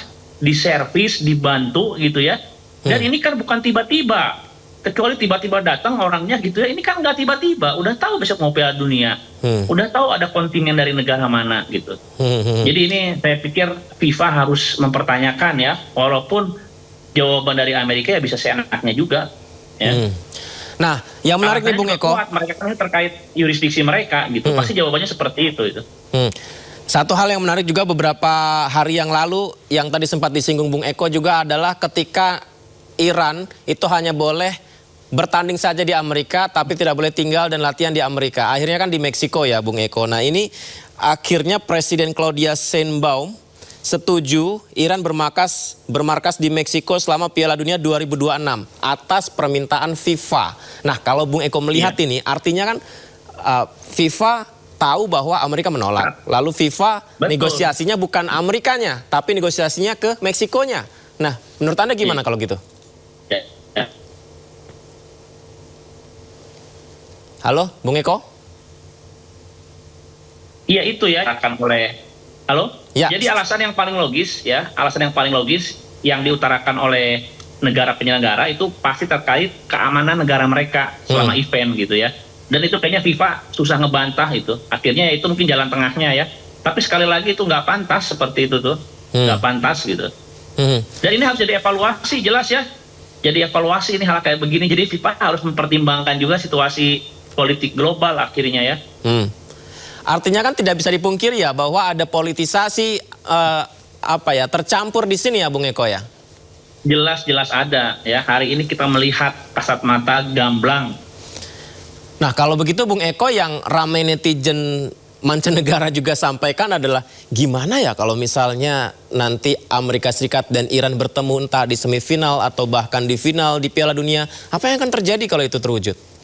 diservis, dibantu gitu ya. Dan ini kan bukan tiba-tiba, kecuali tiba-tiba datang orangnya gitu ya. Ini kan nggak tiba-tiba, udah tahu besok mau Piala Dunia, udah tahu ada kontingen dari negara mana gitu. Jadi ini saya pikir FIFA harus mempertanyakan ya, walaupun jawaban dari Amerika ya bisa seenaknya juga. Ya. Nah, yang menarik nih Bung Eko, mereka kan terkait yurisdiksi mereka gitu, pasti jawabannya seperti itu. Satu hal yang menarik juga beberapa hari yang lalu, yang tadi sempat disinggung Bung Eko juga adalah ketika Iran itu hanya boleh bertanding saja di Amerika, tapi tidak boleh tinggal dan latihan di Amerika. Akhirnya kan di Meksiko ya, Bung Eko. Nah ini akhirnya Presiden Claudia Sheinbaum setuju Iran bermarkas di Meksiko selama Piala Dunia 2026 atas permintaan FIFA. Nah kalau Bung Eko melihat ini, artinya kan FIFA tahu bahwa Amerika menolak. Lalu FIFA negosiasinya bukan Amerikanya, tapi negosiasinya ke Meksikonya. Nah menurut Anda gimana kalau gitu? Halo, Bung Eko? Iya itu ya, akan oleh. Halo? Ya. Jadi alasan yang paling logis ya, yang diutarakan oleh negara penyelenggara itu pasti terkait keamanan negara mereka selama event gitu ya. Dan itu kayaknya FIFA susah ngebantah itu. Akhirnya itu mungkin jalan tengahnya ya. Tapi sekali lagi itu nggak pantas seperti itu tuh, nggak pantas gitu. Dan ini harus jadi evaluasi jelas ya. Jadi evaluasi ini hal kayak begini. Jadi FIFA harus mempertimbangkan juga situasi politik global akhirnya ya. Artinya kan tidak bisa dipungkiri ya bahwa ada politisasi tercampur di sini ya Bung Eko ya. Jelas ada ya. Hari ini kita melihat kasat mata gamblang. Nah kalau begitu Bung Eko, yang ramai netizen mancanegara juga sampaikan adalah gimana ya kalau misalnya nanti Amerika Serikat dan Iran bertemu entah di semifinal atau bahkan di final di Piala Dunia. Apa yang akan terjadi kalau itu terwujud?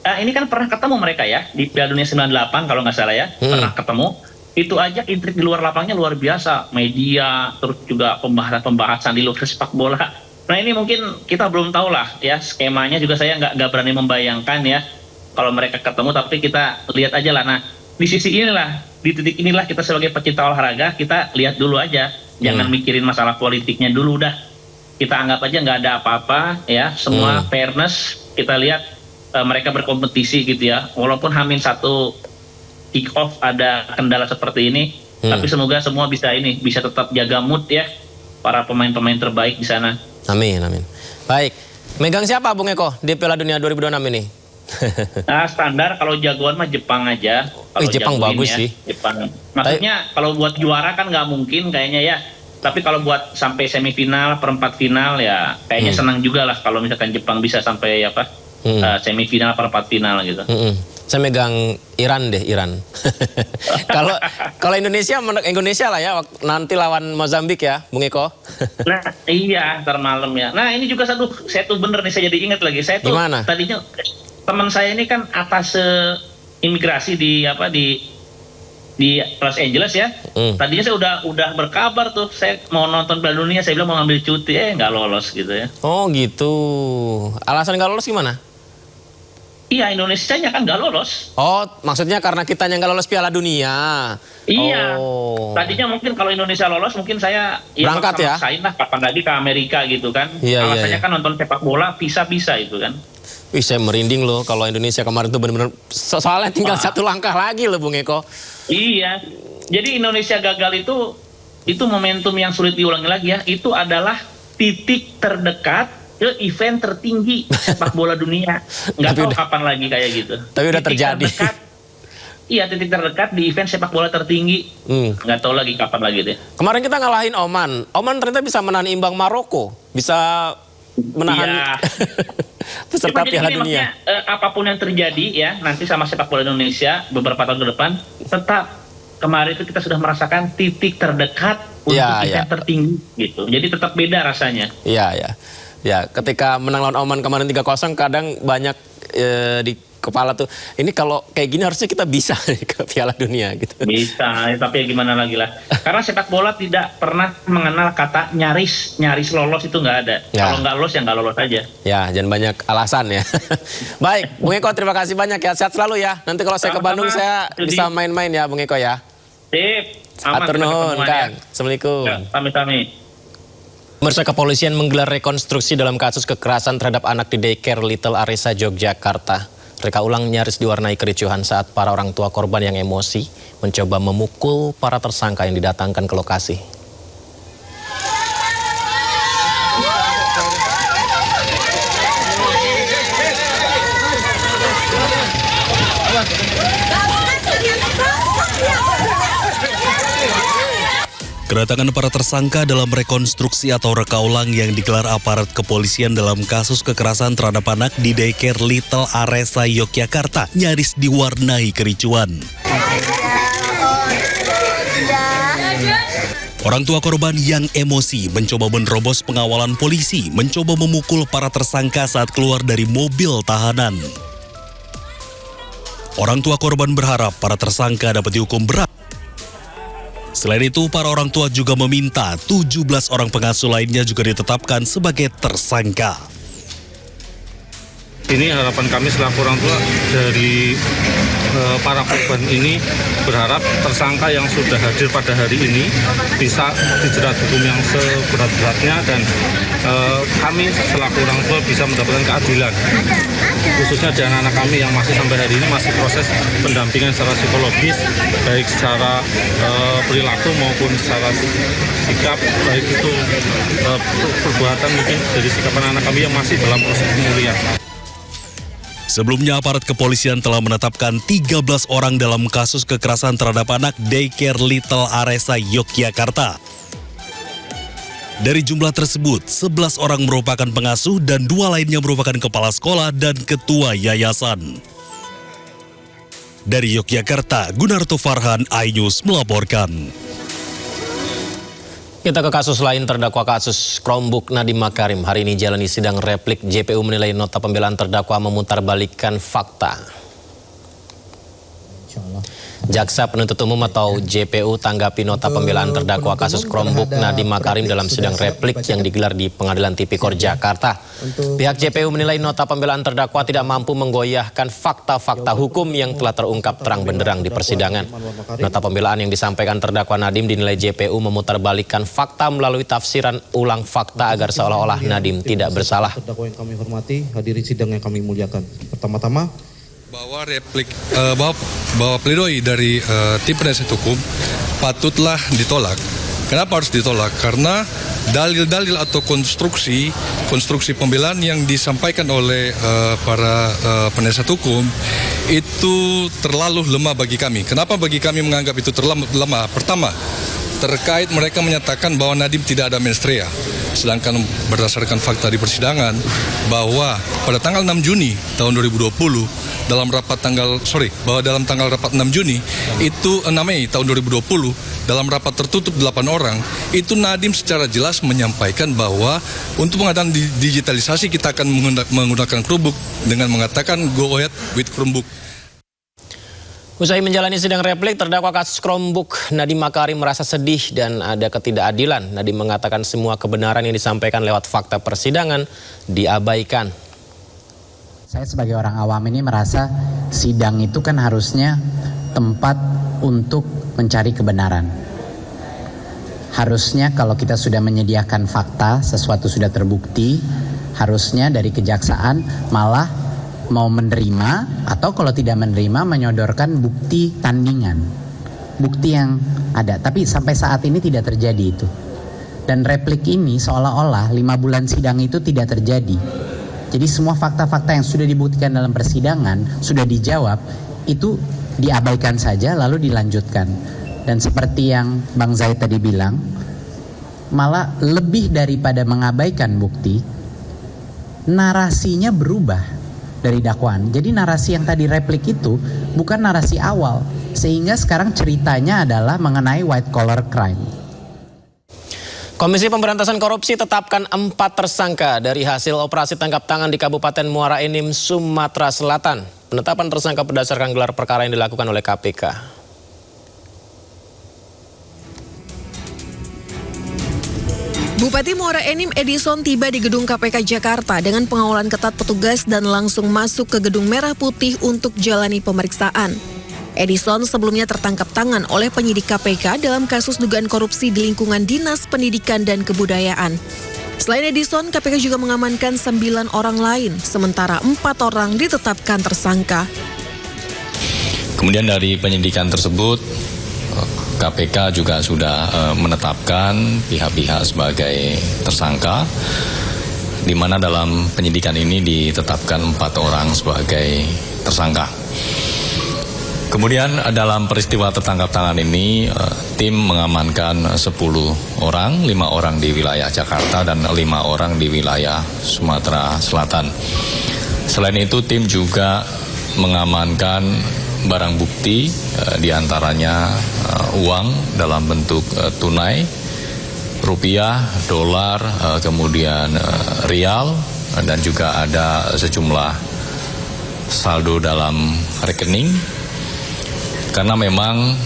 Ini kan pernah ketemu mereka ya di Piala Dunia 98 kalau nggak salah ya, pernah ketemu. Itu aja intrik di luar lapangnya luar biasa, media, terus juga pembahasan di luar sepak bola. Nah ini mungkin kita belum tahu lah ya skemanya, juga saya nggak berani membayangkan ya kalau mereka ketemu, tapi kita lihat aja lah. Nah di sisi inilah, di titik inilah kita sebagai pecinta olahraga kita lihat dulu aja, jangan mikirin masalah politiknya dulu, dah kita anggap aja nggak ada apa-apa ya, semua fairness. Kita lihat mereka berkompetisi gitu ya, walaupun H-1 kick off ada kendala seperti ini, tapi semoga semua bisa tetap jaga mood ya, para pemain-pemain terbaik di sana. Amin, amin. Baik, megang siapa Bung Eko di Piala Dunia 2026 ini? Nah standar kalau jagoan mah Jepang aja. Jepang bagus ya, sih. Jepang. Maksudnya kalau buat juara kan nggak mungkin kayaknya ya. Tapi kalau buat sampai semifinal, perempat final ya kayaknya senang juga lah kalau misalkan Jepang bisa sampai semifinal, perempat final gitu. Saya megang Iran deh, Iran. Kalau Indonesia lah ya nanti lawan Mozambik ya, Bung Eko. Nah iya, ntar malam ya. Nah ini juga saya tuh bener nih, saya jadi ingat lagi. Saya tuh gimana? Tadinya teman saya ini kan atas imigrasi di Los Angeles ya. Tadinya saya udah berkabar tuh, saya mau nonton Piala Dunia, saya bilang mau ngambil cuti, nggak lolos gitu ya. Oh gitu. Alasan nggak lolos gimana? Iya, Indonesianya kan nggak lolos. Oh, maksudnya karena kitanya nggak lolos Piala Dunia. Iya. Oh. Tadinya mungkin kalau Indonesia lolos, mungkin saya berangkat ya. Maksain lah kapan lagi ke Amerika gitu kan. Iya, alasannya kan nonton sepak bola bisa itu kan. Wih, saya merinding loh kalau Indonesia kemarin tuh benar-benar soalnya tinggal satu langkah lagi loh Bung Eko. Iya. Jadi Indonesia gagal itu momentum yang sulit diulangi lagi ya. Itu adalah titik terdekat ke event tertinggi sepak bola dunia. Nggak tahu kapan lagi kayak gitu. Tapi udah titik terjadi. Iya, titik terdekat di event sepak bola tertinggi. Nggak tahu lagi kapan lagi deh. Kemarin kita ngalahin Oman. Oman ternyata bisa menahan imbang Maroko. Bisa menahan peserta Piala Dunia. Apapun yang terjadi ya nanti sama sepak bola Indonesia beberapa tahun ke depan, tetap kemarin itu kita sudah merasakan titik terdekat untuk event tertinggi gitu. Jadi tetap beda rasanya. Iya. Ya, ketika menang lawan Oman kemarin 3-0 kadang banyak di kepala tuh, ini kalau kayak gini harusnya kita bisa ke Piala Dunia gitu. Bisa, tapi ya gimana lagi lah. Karena sepak bola tidak pernah mengenal kata nyaris lolos, itu nggak ada. Ya. Kalau nggak lolos ya nggak lolos aja. Ya, jangan banyak alasan ya. Baik, Bung Eko terima kasih banyak ya. Sehat selalu ya. Nanti kalau saya ke Bandung saya bisa main-main ya Bung Eko ya. Sip. Aman. Atur nuhun Kang. Assalamualaikum. Ya, sami-sami. Pemirsa, kepolisian menggelar rekonstruksi dalam kasus kekerasan terhadap anak di daycare Little Aresa, Yogyakarta. Reka ulang nyaris diwarnai kericuhan saat para orang tua korban yang emosi mencoba memukul para tersangka yang didatangkan ke lokasi. Kedatangan para tersangka dalam rekonstruksi atau reka ulang yang digelar aparat kepolisian dalam kasus kekerasan terhadap anak di daycare Little Aresa, Yogyakarta nyaris diwarnai kericuan. Orang tua korban yang emosi mencoba menerobos pengawalan polisi, mencoba memukul para tersangka saat keluar dari mobil tahanan. Orang tua korban berharap para tersangka dapat dihukum berat. Selain itu, para orang tua juga meminta 17 orang pengasuh lainnya juga ditetapkan sebagai tersangka. Ini harapan kami selaku orang tua dari para korban ini, berharap tersangka yang sudah hadir pada hari ini bisa dijerat hukum yang seberat-beratnya dan kami selaku orang tua bisa mendapatkan keadilan. Khususnya di anak-anak kami yang masih sampai hari ini masih proses pendampingan secara psikologis, baik secara perilaku maupun secara sikap, baik itu perbuatan mungkin dari sikap anak-anak kami yang masih dalam proses pemulihan. Sebelumnya, aparat kepolisian telah menetapkan 13 orang dalam kasus kekerasan terhadap anak daycare Little Aresa, Yogyakarta. Dari jumlah tersebut, 11 orang merupakan pengasuh dan 2 lainnya merupakan kepala sekolah dan ketua yayasan. Dari Yogyakarta, Gunarto Farhan, iNews melaporkan. Kita ke kasus lain, terdakwa kasus Chromebook Nadiem Makarim. Hari ini jalani sidang replik. JPU menilai nota pembelaan terdakwa memutarbalikkan fakta. Jaksa penuntut umum atau JPU tanggapi nota pembelaan terdakwa kasus Chromebook Nadiem Makarim dalam sidang replik yang digelar di Pengadilan Tipikor Jakarta. Pihak JPU menilai nota pembelaan terdakwa tidak mampu menggoyahkan fakta-fakta hukum yang telah terungkap terang benderang di persidangan. Nota pembelaan yang disampaikan terdakwa Nadiem dinilai JPU memutarbalikkan fakta melalui tafsiran ulang fakta agar seolah-olah Nadiem tidak bersalah. Terdakwa yang kami hormati, hadirin sidang yang kami muliakan. Pertama-tama, bahwa bahwa pledoi dari tim penasihat hukum patutlah ditolak. Kenapa harus ditolak? Karena dalil-dalil atau konstruksi pembelaan yang disampaikan oleh para penasihat hukum itu terlalu lemah bagi kami. Kenapa bagi kami menganggap itu terlalu lemah? Pertama, terkait mereka menyatakan bahwa Nadiem tidak ada menstrea. Sedangkan berdasarkan fakta di persidangan bahwa pada tanggal 6 Juni tahun 2020 dalam tanggal rapat 6 Juni itu 6 Mei tahun 2020 dalam rapat tertutup 8 orang itu Nadiem secara jelas menyampaikan bahwa untuk pengadaan digitalisasi kita akan menggunakan Chromebook dengan mengatakan go ahead with Chromebook. Usai menjalani sidang replik, terdakwa kasus Chromebook Nadiem Makarim merasa sedih dan ada ketidakadilan. Nadiem mengatakan semua kebenaran yang disampaikan lewat fakta persidangan diabaikan. Saya sebagai orang awam ini merasa sidang itu kan harusnya tempat untuk mencari kebenaran. Harusnya kalau kita sudah menyediakan fakta, sesuatu sudah terbukti, harusnya dari kejaksaan malah mau menerima atau kalau tidak menerima menyodorkan bukti tandingan, bukti yang ada. Tapi sampai saat ini tidak terjadi itu. Dan replik ini seolah-olah 5 bulan sidang itu tidak terjadi. Jadi semua fakta-fakta yang sudah dibuktikan dalam persidangan, sudah dijawab, itu diabaikan saja lalu dilanjutkan. Dan seperti yang Bang Zaid tadi bilang, malah lebih daripada mengabaikan bukti, narasinya berubah dari dakwaan. Jadi narasi yang tadi replik itu bukan narasi awal, sehingga sekarang ceritanya adalah mengenai white collar crime. Komisi Pemberantasan Korupsi tetapkan 4 tersangka dari hasil operasi tangkap tangan di Kabupaten Muara Enim, Sumatera Selatan. Penetapan tersangka berdasarkan gelar perkara yang dilakukan oleh KPK. Bupati Muara Enim Edison tiba di gedung KPK Jakarta dengan pengawalan ketat petugas dan langsung masuk ke gedung Merah Putih untuk jalani pemeriksaan. Edison sebelumnya tertangkap tangan oleh penyidik KPK dalam kasus dugaan korupsi di lingkungan Dinas Pendidikan dan Kebudayaan. Selain Edison, KPK juga mengamankan 9 orang lain, sementara 4 orang ditetapkan tersangka. Kemudian dari penyidikan tersebut, KPK juga sudah menetapkan pihak-pihak sebagai tersangka, di mana dalam penyidikan ini ditetapkan 4 orang sebagai tersangka. Kemudian dalam peristiwa tertangkap tangan ini, tim mengamankan 10 orang, 5 orang di wilayah Jakarta dan 5 orang di wilayah Sumatera Selatan. Selain itu, tim juga mengamankan barang bukti, diantaranya uang dalam bentuk tunai, rupiah, dolar, kemudian rial, dan juga ada sejumlah saldo dalam rekening. Karena memang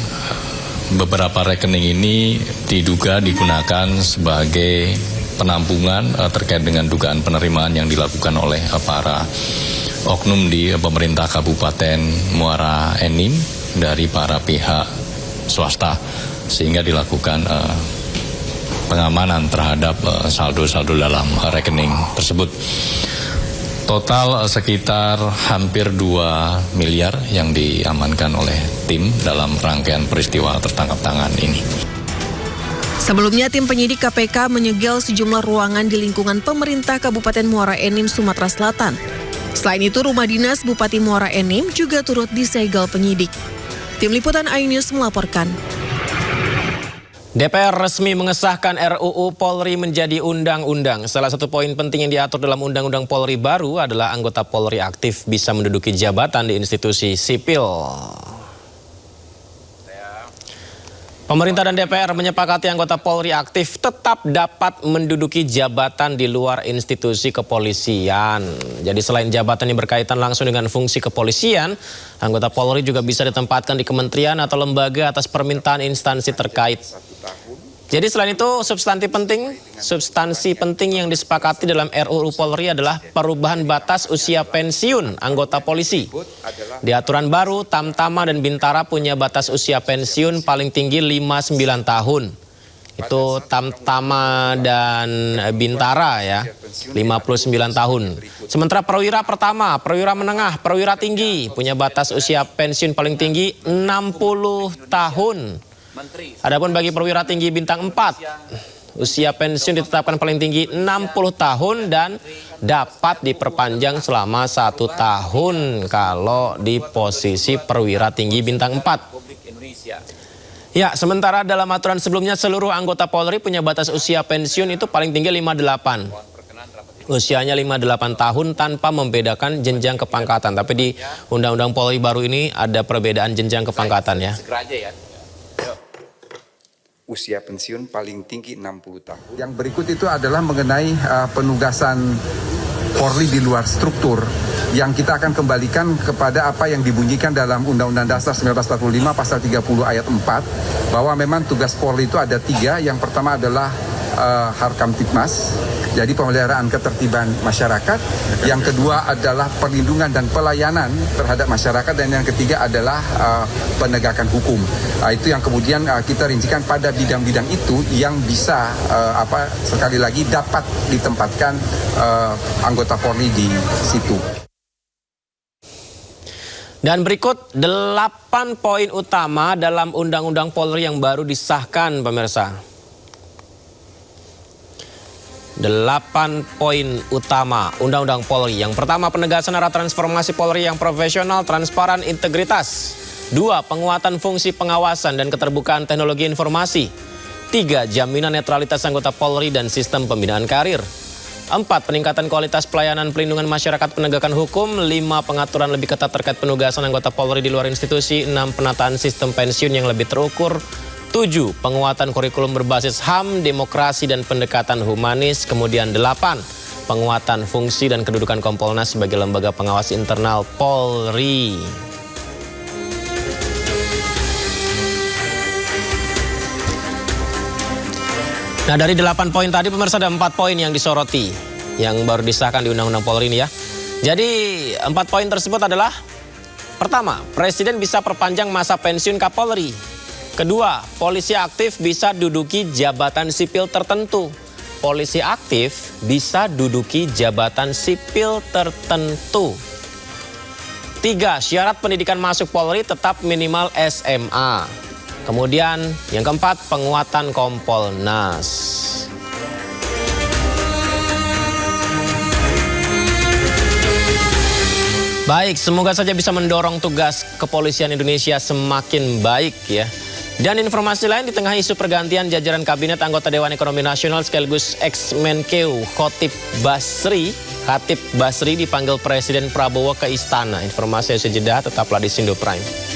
beberapa rekening ini diduga digunakan sebagai penampungan terkait dengan dugaan penerimaan yang dilakukan oleh para oknum di pemerintah Kabupaten Muara Enim dari para pihak swasta, sehingga dilakukan pengamanan terhadap saldo-saldo dalam rekening tersebut. Total sekitar hampir 2 miliar yang diamankan oleh tim dalam rangkaian peristiwa tertangkap tangan ini. Sebelumnya, tim penyidik KPK menyegel sejumlah ruangan di lingkungan pemerintah Kabupaten Muara Enim, Sumatera Selatan. Selain itu, rumah dinas Bupati Muara Enim juga turut disegel penyidik. Tim Liputan iNews melaporkan. DPR resmi mengesahkan RUU Polri menjadi undang-undang. Salah satu poin penting yang diatur dalam Undang-Undang Polri baru adalah anggota Polri aktif bisa menduduki jabatan di institusi sipil. Pemerintah dan DPR menyepakati anggota Polri aktif tetap dapat menduduki jabatan di luar institusi kepolisian. Jadi selain jabatan yang berkaitan langsung dengan fungsi kepolisian, anggota Polri juga bisa ditempatkan di kementerian atau lembaga atas permintaan instansi terkait. Jadi selain itu substansi penting yang disepakati dalam RUU Polri adalah perubahan batas usia pensiun anggota polisi. Di aturan baru, Tamtama dan Bintara punya batas usia pensiun paling tinggi 59 tahun. Itu Tamtama dan Bintara ya, 59 tahun. Sementara perwira pertama, perwira menengah, perwira tinggi punya batas usia pensiun paling tinggi 60 tahun. Adapun bagi perwira tinggi bintang 4, usia pensiun ditetapkan paling tinggi 60 tahun dan dapat diperpanjang selama 1 tahun kalau di posisi perwira tinggi bintang 4. Ya, sementara dalam aturan sebelumnya seluruh anggota Polri punya batas usia pensiun itu paling tinggi 58. Usianya 58 tahun tanpa membedakan jenjang kepangkatan. Tapi di Undang-Undang Polri baru ini ada perbedaan jenjang kepangkatan ya. Usia pensiun paling tinggi 60 tahun. Yang berikut itu adalah mengenai penugasan Polri di luar struktur yang kita akan kembalikan kepada apa yang dibunyikan dalam Undang-Undang Dasar 1945 pasal 30 ayat 4 bahwa memang tugas Polri itu ada 3. Yang pertama adalah Harkamtipmas, jadi pemeliharaan ketertiban masyarakat. Yang kedua adalah perlindungan dan pelayanan terhadap masyarakat, dan yang ketiga adalah penegakan hukum. Itu yang kemudian kita rincikan pada bidang-bidang itu yang bisa sekali lagi dapat ditempatkan anggota Polri di situ. Dan berikut 8 poin utama dalam Undang-Undang Polri yang baru disahkan, pemirsa. 8 poin utama Undang-Undang Polri. Yang pertama, penegasan arah transformasi Polri yang profesional, transparan, integritas. 2, penguatan fungsi pengawasan dan keterbukaan teknologi informasi. 3, jaminan netralitas anggota Polri dan sistem pembinaan karir. 4, peningkatan kualitas pelayanan pelindungan masyarakat penegakan hukum. 5, pengaturan lebih ketat terkait penugasan anggota Polri di luar institusi. 6, penataan sistem pensiun yang lebih terukur. 7, penguatan kurikulum berbasis HAM, demokrasi dan pendekatan humanis. Kemudian 8, penguatan fungsi dan kedudukan Kompolnas sebagai lembaga pengawas internal Polri. Nah, dari 8 poin tadi pemirsa ada 4 poin yang disoroti yang baru disahkan di Undang-Undang Polri ini ya. Jadi 4 poin tersebut adalah: pertama, Presiden bisa perpanjang masa pensiun Kapolri. Kedua, polisi aktif bisa duduki jabatan sipil tertentu. Polisi aktif bisa duduki jabatan sipil tertentu. 3, syarat pendidikan masuk Polri tetap minimal SMA. Kemudian yang keempat, penguatan Kompolnas. Baik, semoga saja bisa mendorong tugas kepolisian Indonesia semakin baik ya. Dan informasi lain, di tengah isu pergantian jajaran kabinet, anggota Dewan Ekonomi Nasional sekaligus ex-Menkeu Khatib Basri dipanggil Presiden Prabowo ke istana. Informasi usai jeda, tetaplah di Sindo Prime.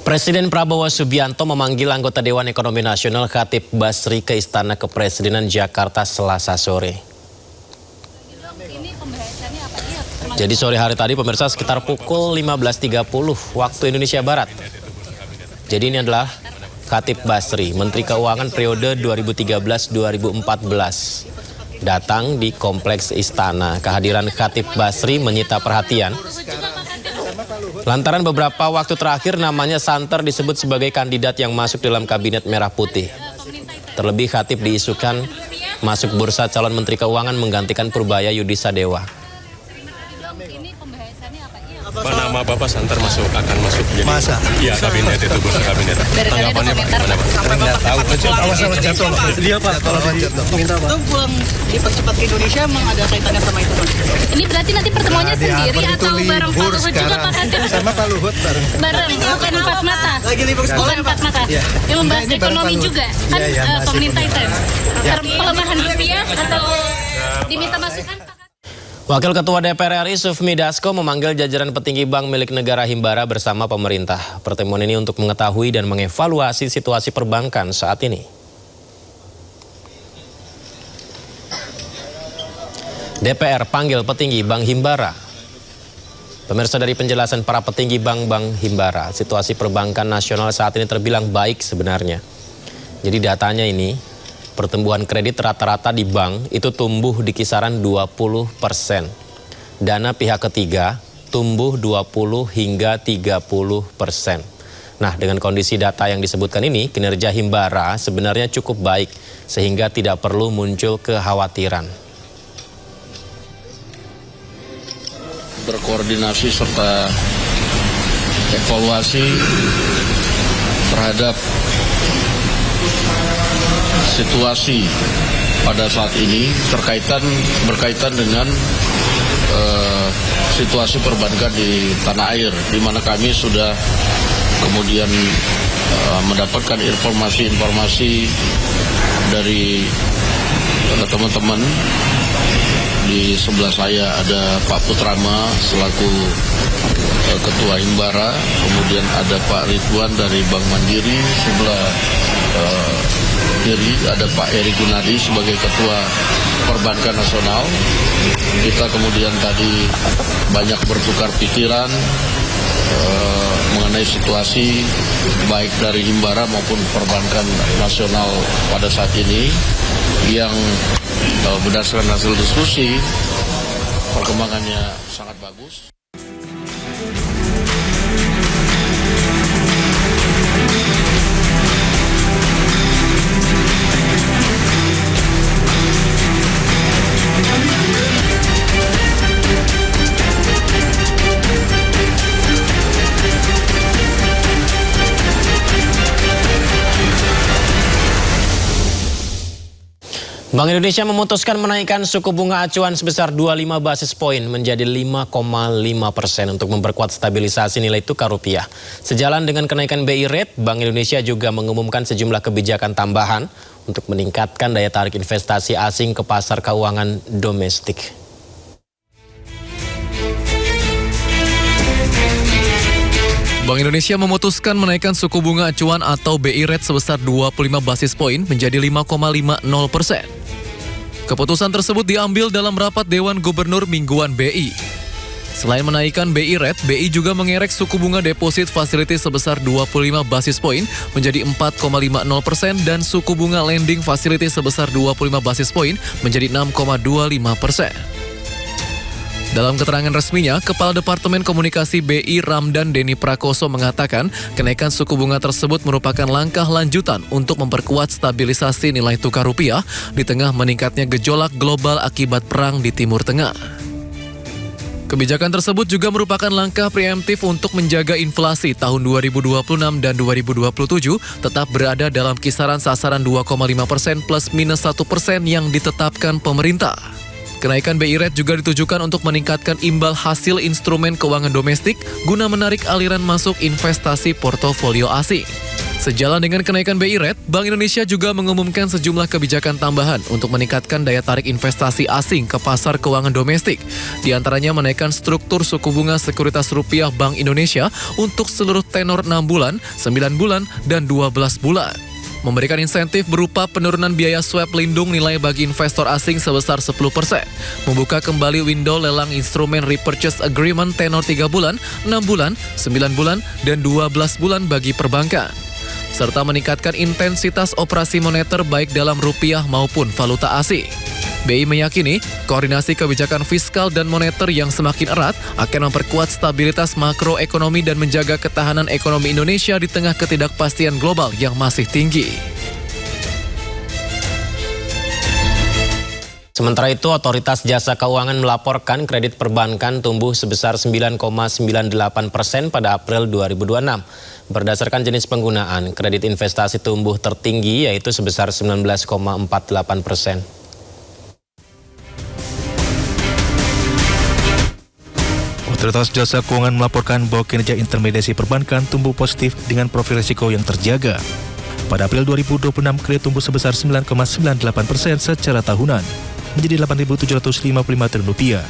Presiden Prabowo Subianto memanggil anggota Dewan Ekonomi Nasional Khatib Basri ke Istana Kepresidenan Jakarta Selasa sore. Jadi sore hari tadi pemirsa sekitar pukul 15.30 waktu Indonesia Barat. Jadi ini adalah Khatib Basri, Menteri Keuangan periode 2013-2014. Datang di Kompleks Istana. Kehadiran Khatib Basri menyita perhatian lantaran beberapa waktu terakhir namanya santer disebut sebagai kandidat yang masuk dalam Kabinet Merah Putih. Terlebih Khatib diisukan masuk bursa calon Menteri Keuangan menggantikan Purbaya Yudisadewa. Apa nama Bapak Santer akan masuk jadi masa? Iya, kabinet itu, bursa kabinet. Tanggapannya Pak gimana Pak? Nggak tahu. Awas sama jatuh Pak. Dia Pak, kalau minta Pak. Itu pulang dipercepat ke Indonesia emang ada kaitannya sama itu Pak? Ini berarti nanti pertemuannya sendiri atau bareng Pak Luhut juga Pak Khatib? Sama Pak Luhut bareng. Bareng, bukan empat mata. Lagi libur sekolah Bukan empat mata. Yang membahas ekonomi juga. Kan pemerintah itu. Pelemahan rupiah atau diminta masukan Pak? Wakil Ketua DPR RI Sufmi Dasko memanggil jajaran petinggi bank milik negara Himbara bersama pemerintah. Pertemuan ini untuk mengetahui dan mengevaluasi situasi perbankan saat ini. DPR panggil petinggi Bank Himbara. Pemirsa, dari penjelasan para petinggi bank Himbara, situasi perbankan nasional saat ini terbilang baik sebenarnya. Jadi datanya ini, pertumbuhan kredit rata-rata di bank itu tumbuh di kisaran 20%. Dana pihak ketiga tumbuh 20 hingga 30%. Nah, dengan kondisi data yang disebutkan ini, kinerja Himbara sebenarnya cukup baik sehingga tidak perlu muncul kekhawatiran. Berkoordinasi serta evaluasi terhadap situasi pada saat ini berkaitan dengan situasi perbankan di tanah air, di mana kami sudah kemudian mendapatkan informasi dari teman-teman. Di sebelah saya ada Pak Putrama selaku Ketua Himbara, kemudian ada Pak Ridwan dari Bank Mandiri, sebelah kiri ada Pak Eri Gunadi sebagai Ketua Perbankan Nasional. Kita kemudian tadi banyak bertukar pikiran mengenai situasi baik dari Himbara maupun Perbankan Nasional pada saat ini, yang berdasarkan hasil diskusi perkembangannya sangat bagus. Bank Indonesia memutuskan menaikkan suku bunga acuan sebesar 25 basis poin menjadi 5,5% untuk memperkuat stabilisasi nilai tukar rupiah. Sejalan dengan kenaikan BI Rate, Bank Indonesia juga mengumumkan sejumlah kebijakan tambahan untuk meningkatkan daya tarik investasi asing ke pasar keuangan domestik. Bank Indonesia memutuskan menaikkan suku bunga acuan atau BI Rate sebesar 25 basis poin menjadi 5,50%. Keputusan tersebut diambil dalam rapat Dewan Gubernur Mingguan BI. Selain menaikkan BI Rate, BI juga mengerek suku bunga deposit facility sebesar 25 basis poin menjadi 4,50% dan suku bunga lending facility sebesar 25 basis poin menjadi 6,25%. Dalam keterangan resminya, Kepala Departemen Komunikasi BI Ramdan Denny Prakoso mengatakan kenaikan suku bunga tersebut merupakan langkah lanjutan untuk memperkuat stabilisasi nilai tukar rupiah di tengah meningkatnya gejolak global akibat perang di Timur Tengah. Kebijakan tersebut juga merupakan langkah preemptif untuk menjaga inflasi tahun 2026 dan 2027 tetap berada dalam kisaran sasaran 2,5% plus minus 1% yang ditetapkan pemerintah. Kenaikan BI Rate juga ditujukan untuk meningkatkan imbal hasil instrumen keuangan domestik guna menarik aliran masuk investasi portofolio asing. Sejalan dengan kenaikan BI Rate, Bank Indonesia juga mengumumkan sejumlah kebijakan tambahan untuk meningkatkan daya tarik investasi asing ke pasar keuangan domestik. Di antaranya menaikkan struktur suku bunga sekuritas rupiah Bank Indonesia untuk seluruh tenor 6 bulan, 9 bulan, dan 12 bulan. Memberikan insentif berupa penurunan biaya swap lindung nilai bagi investor asing sebesar 10%, membuka kembali window lelang instrumen repurchase agreement tenor 3 bulan, 6 bulan, 9 bulan, dan 12 bulan bagi perbankan, serta meningkatkan intensitas operasi moneter baik dalam rupiah maupun valuta asing. BI meyakini koordinasi kebijakan fiskal dan moneter yang semakin erat akan memperkuat stabilitas makroekonomi dan menjaga ketahanan ekonomi Indonesia di tengah ketidakpastian global yang masih tinggi. Sementara itu, Otoritas Jasa Keuangan melaporkan kredit perbankan tumbuh sebesar 9,98% pada April 2026. Berdasarkan jenis penggunaan, kredit investasi tumbuh tertinggi yaitu sebesar 19,48%. Otoritas Jasa Keuangan melaporkan bahwa kinerja intermediasi perbankan tumbuh positif dengan profil risiko yang terjaga. Pada April 2026, kredit tumbuh sebesar 9,98% secara tahunan, menjadi Rp8.755 triliun.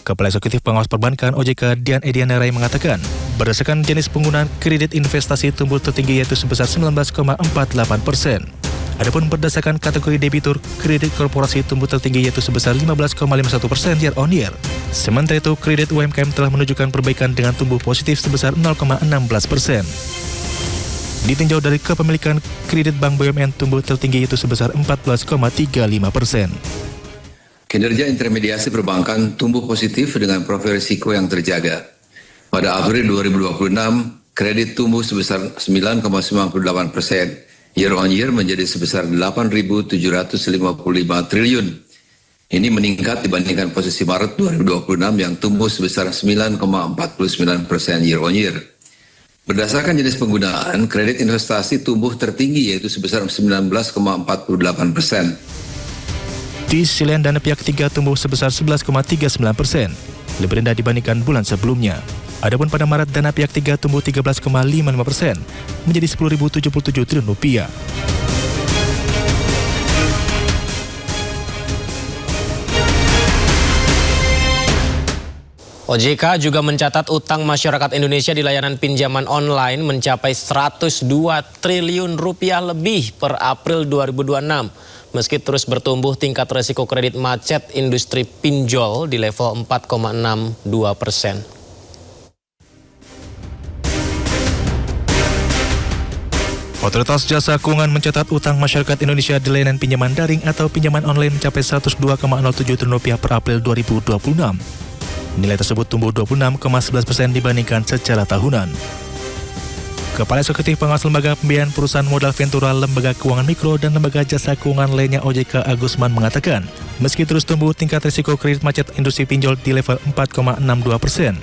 Kepala Eksekutif Pengawas Perbankan OJK Dian Ediana Rai mengatakan, berdasarkan jenis penggunaan kredit investasi tumbuh tertinggi yaitu sebesar 19,48%. Adapun berdasarkan kategori debitur, kredit korporasi tumbuh tertinggi yaitu sebesar 15,51% year on year. Sementara itu, kredit UMKM telah menunjukkan perbaikan dengan tumbuh positif sebesar 0,16%. Ditinjau dari kepemilikan, kredit bank BUMN tumbuh tertinggi yaitu sebesar 14,35%. Kinerja intermediasi perbankan tumbuh positif dengan profil risiko yang terjaga. Pada April 2026, kredit tumbuh sebesar 9,98%. Year on year menjadi sebesar 8.755 triliun. Ini meningkat dibandingkan posisi Maret 2026 yang tumbuh sebesar 9,49% year on year. Berdasarkan jenis penggunaan, kredit investasi tumbuh tertinggi yaitu sebesar 19,48%. Di sisi lain, dana pihak ketiga tumbuh sebesar 11,39%, lebih rendah dibandingkan bulan sebelumnya. Adapun pada Maret, dana pihak ketiga tumbuh 13,55% menjadi Rp10.077 triliun. OJK juga mencatat utang masyarakat Indonesia di layanan pinjaman online mencapai Rp102 triliun lebih per April 2026. Meski terus bertumbuh, tingkat resiko kredit macet industri pinjol di level 4,62%. Otoritas Jasa Keuangan mencatat utang masyarakat Indonesia di layanan pinjaman daring atau pinjaman online mencapai Rp102,07 triliun per April 2026. Nilai tersebut tumbuh 26,11% dibandingkan secara tahunan. Kepala Eksekutif Pengawas Lembaga Pembiayaan Perusahaan Modal Ventura, Lembaga Keuangan Mikro, dan Lembaga Jasa Keuangan lainnya OJK Agusman mengatakan, meski terus tumbuh, tingkat risiko kredit macet industri pinjol di level 4,62%.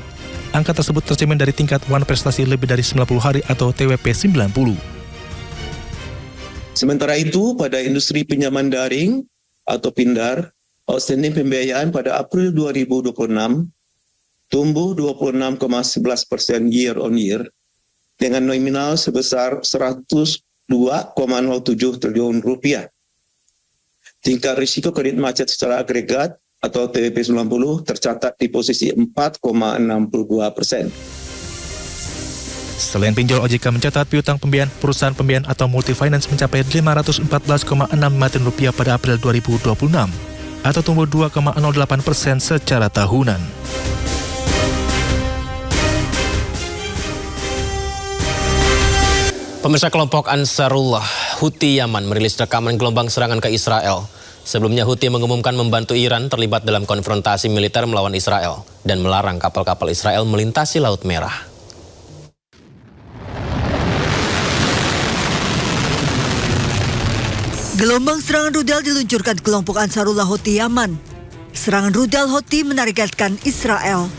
Angka tersebut tercermin dari tingkat wan prestasi lebih dari 90 hari atau TWP 90. Sementara itu, pada industri pinjaman daring, atau Pindar, outstanding pembiayaan pada April 2026 tumbuh 26,11% year on year dengan nominal sebesar 102,07 triliun rupiah. Tingkat risiko kredit macet secara agregat atau TWP 90 tercatat di posisi 4,62%. Selain pinjol, OJK mencatat piutang pembiayaan perusahaan pembiayaan atau multifinance mencapai 514,6 triliun rupiah pada April 2026 atau tumbuh 2,08% secara tahunan. Pemirsa, kelompok Ansarullah Houthi Yaman merilis rekaman gelombang serangan ke Israel. Sebelumnya Houthi mengumumkan membantu Iran terlibat dalam konfrontasi militer melawan Israel dan melarang kapal-kapal Israel melintasi Laut Merah. Gelombang serangan rudal diluncurkan kelompok Ansarullah Houthi Yaman. Serangan rudal Houthi menargetkan Israel.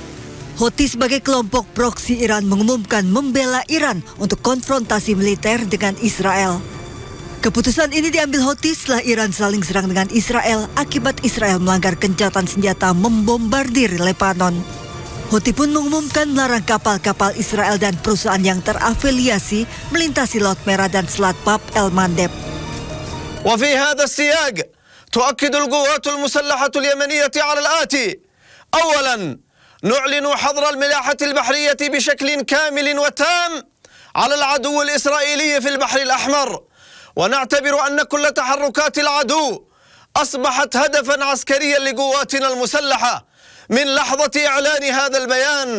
Houthi sebagai kelompok proksi Iran mengumumkan membela Iran untuk konfrontasi militer dengan Israel. Keputusan ini diambil Houthi setelah Iran saling serang dengan Israel akibat Israel melanggar gencatan senjata membombardir Lebanon. Houthi pun mengumumkan melarang kapal-kapal Israel dan perusahaan yang terafiliasi melintasi Laut Merah dan Selat Bab el-Mandeb. وفي هذا السياق تؤكد القوات المسلحة اليمنية على الآتي: أولاً، نعلن حظر الملاحة البحرية بشكل كامل وتام على العدو الإسرائيلي في البحر الأحمر، ونعتبر أن كل تحركات العدو أصبحت هدفاً عسكرياً لقواتنا المسلحة من لحظة إعلان هذا البيان.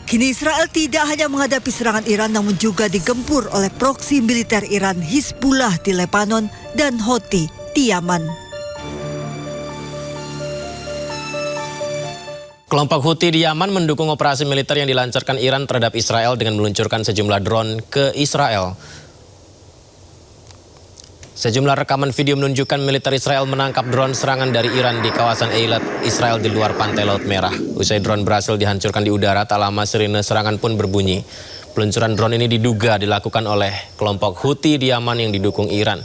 Kini Israel tidak hanya menghadapi serangan Iran namun juga digempur oleh proksi militer Iran Hizbullah di Lebanon dan Houthi di Yaman. Kelompok Houthi di Yaman mendukung operasi militer yang dilancarkan Iran terhadap Israel dengan meluncurkan sejumlah drone ke Israel. Sejumlah rekaman video menunjukkan militer Israel menangkap drone serangan dari Iran di kawasan Eilat, Israel di luar pantai Laut Merah. Usai drone berhasil dihancurkan di udara, tak lama sirine serangan pun berbunyi. Peluncuran drone ini diduga dilakukan oleh kelompok Houthi di Yaman yang didukung Iran.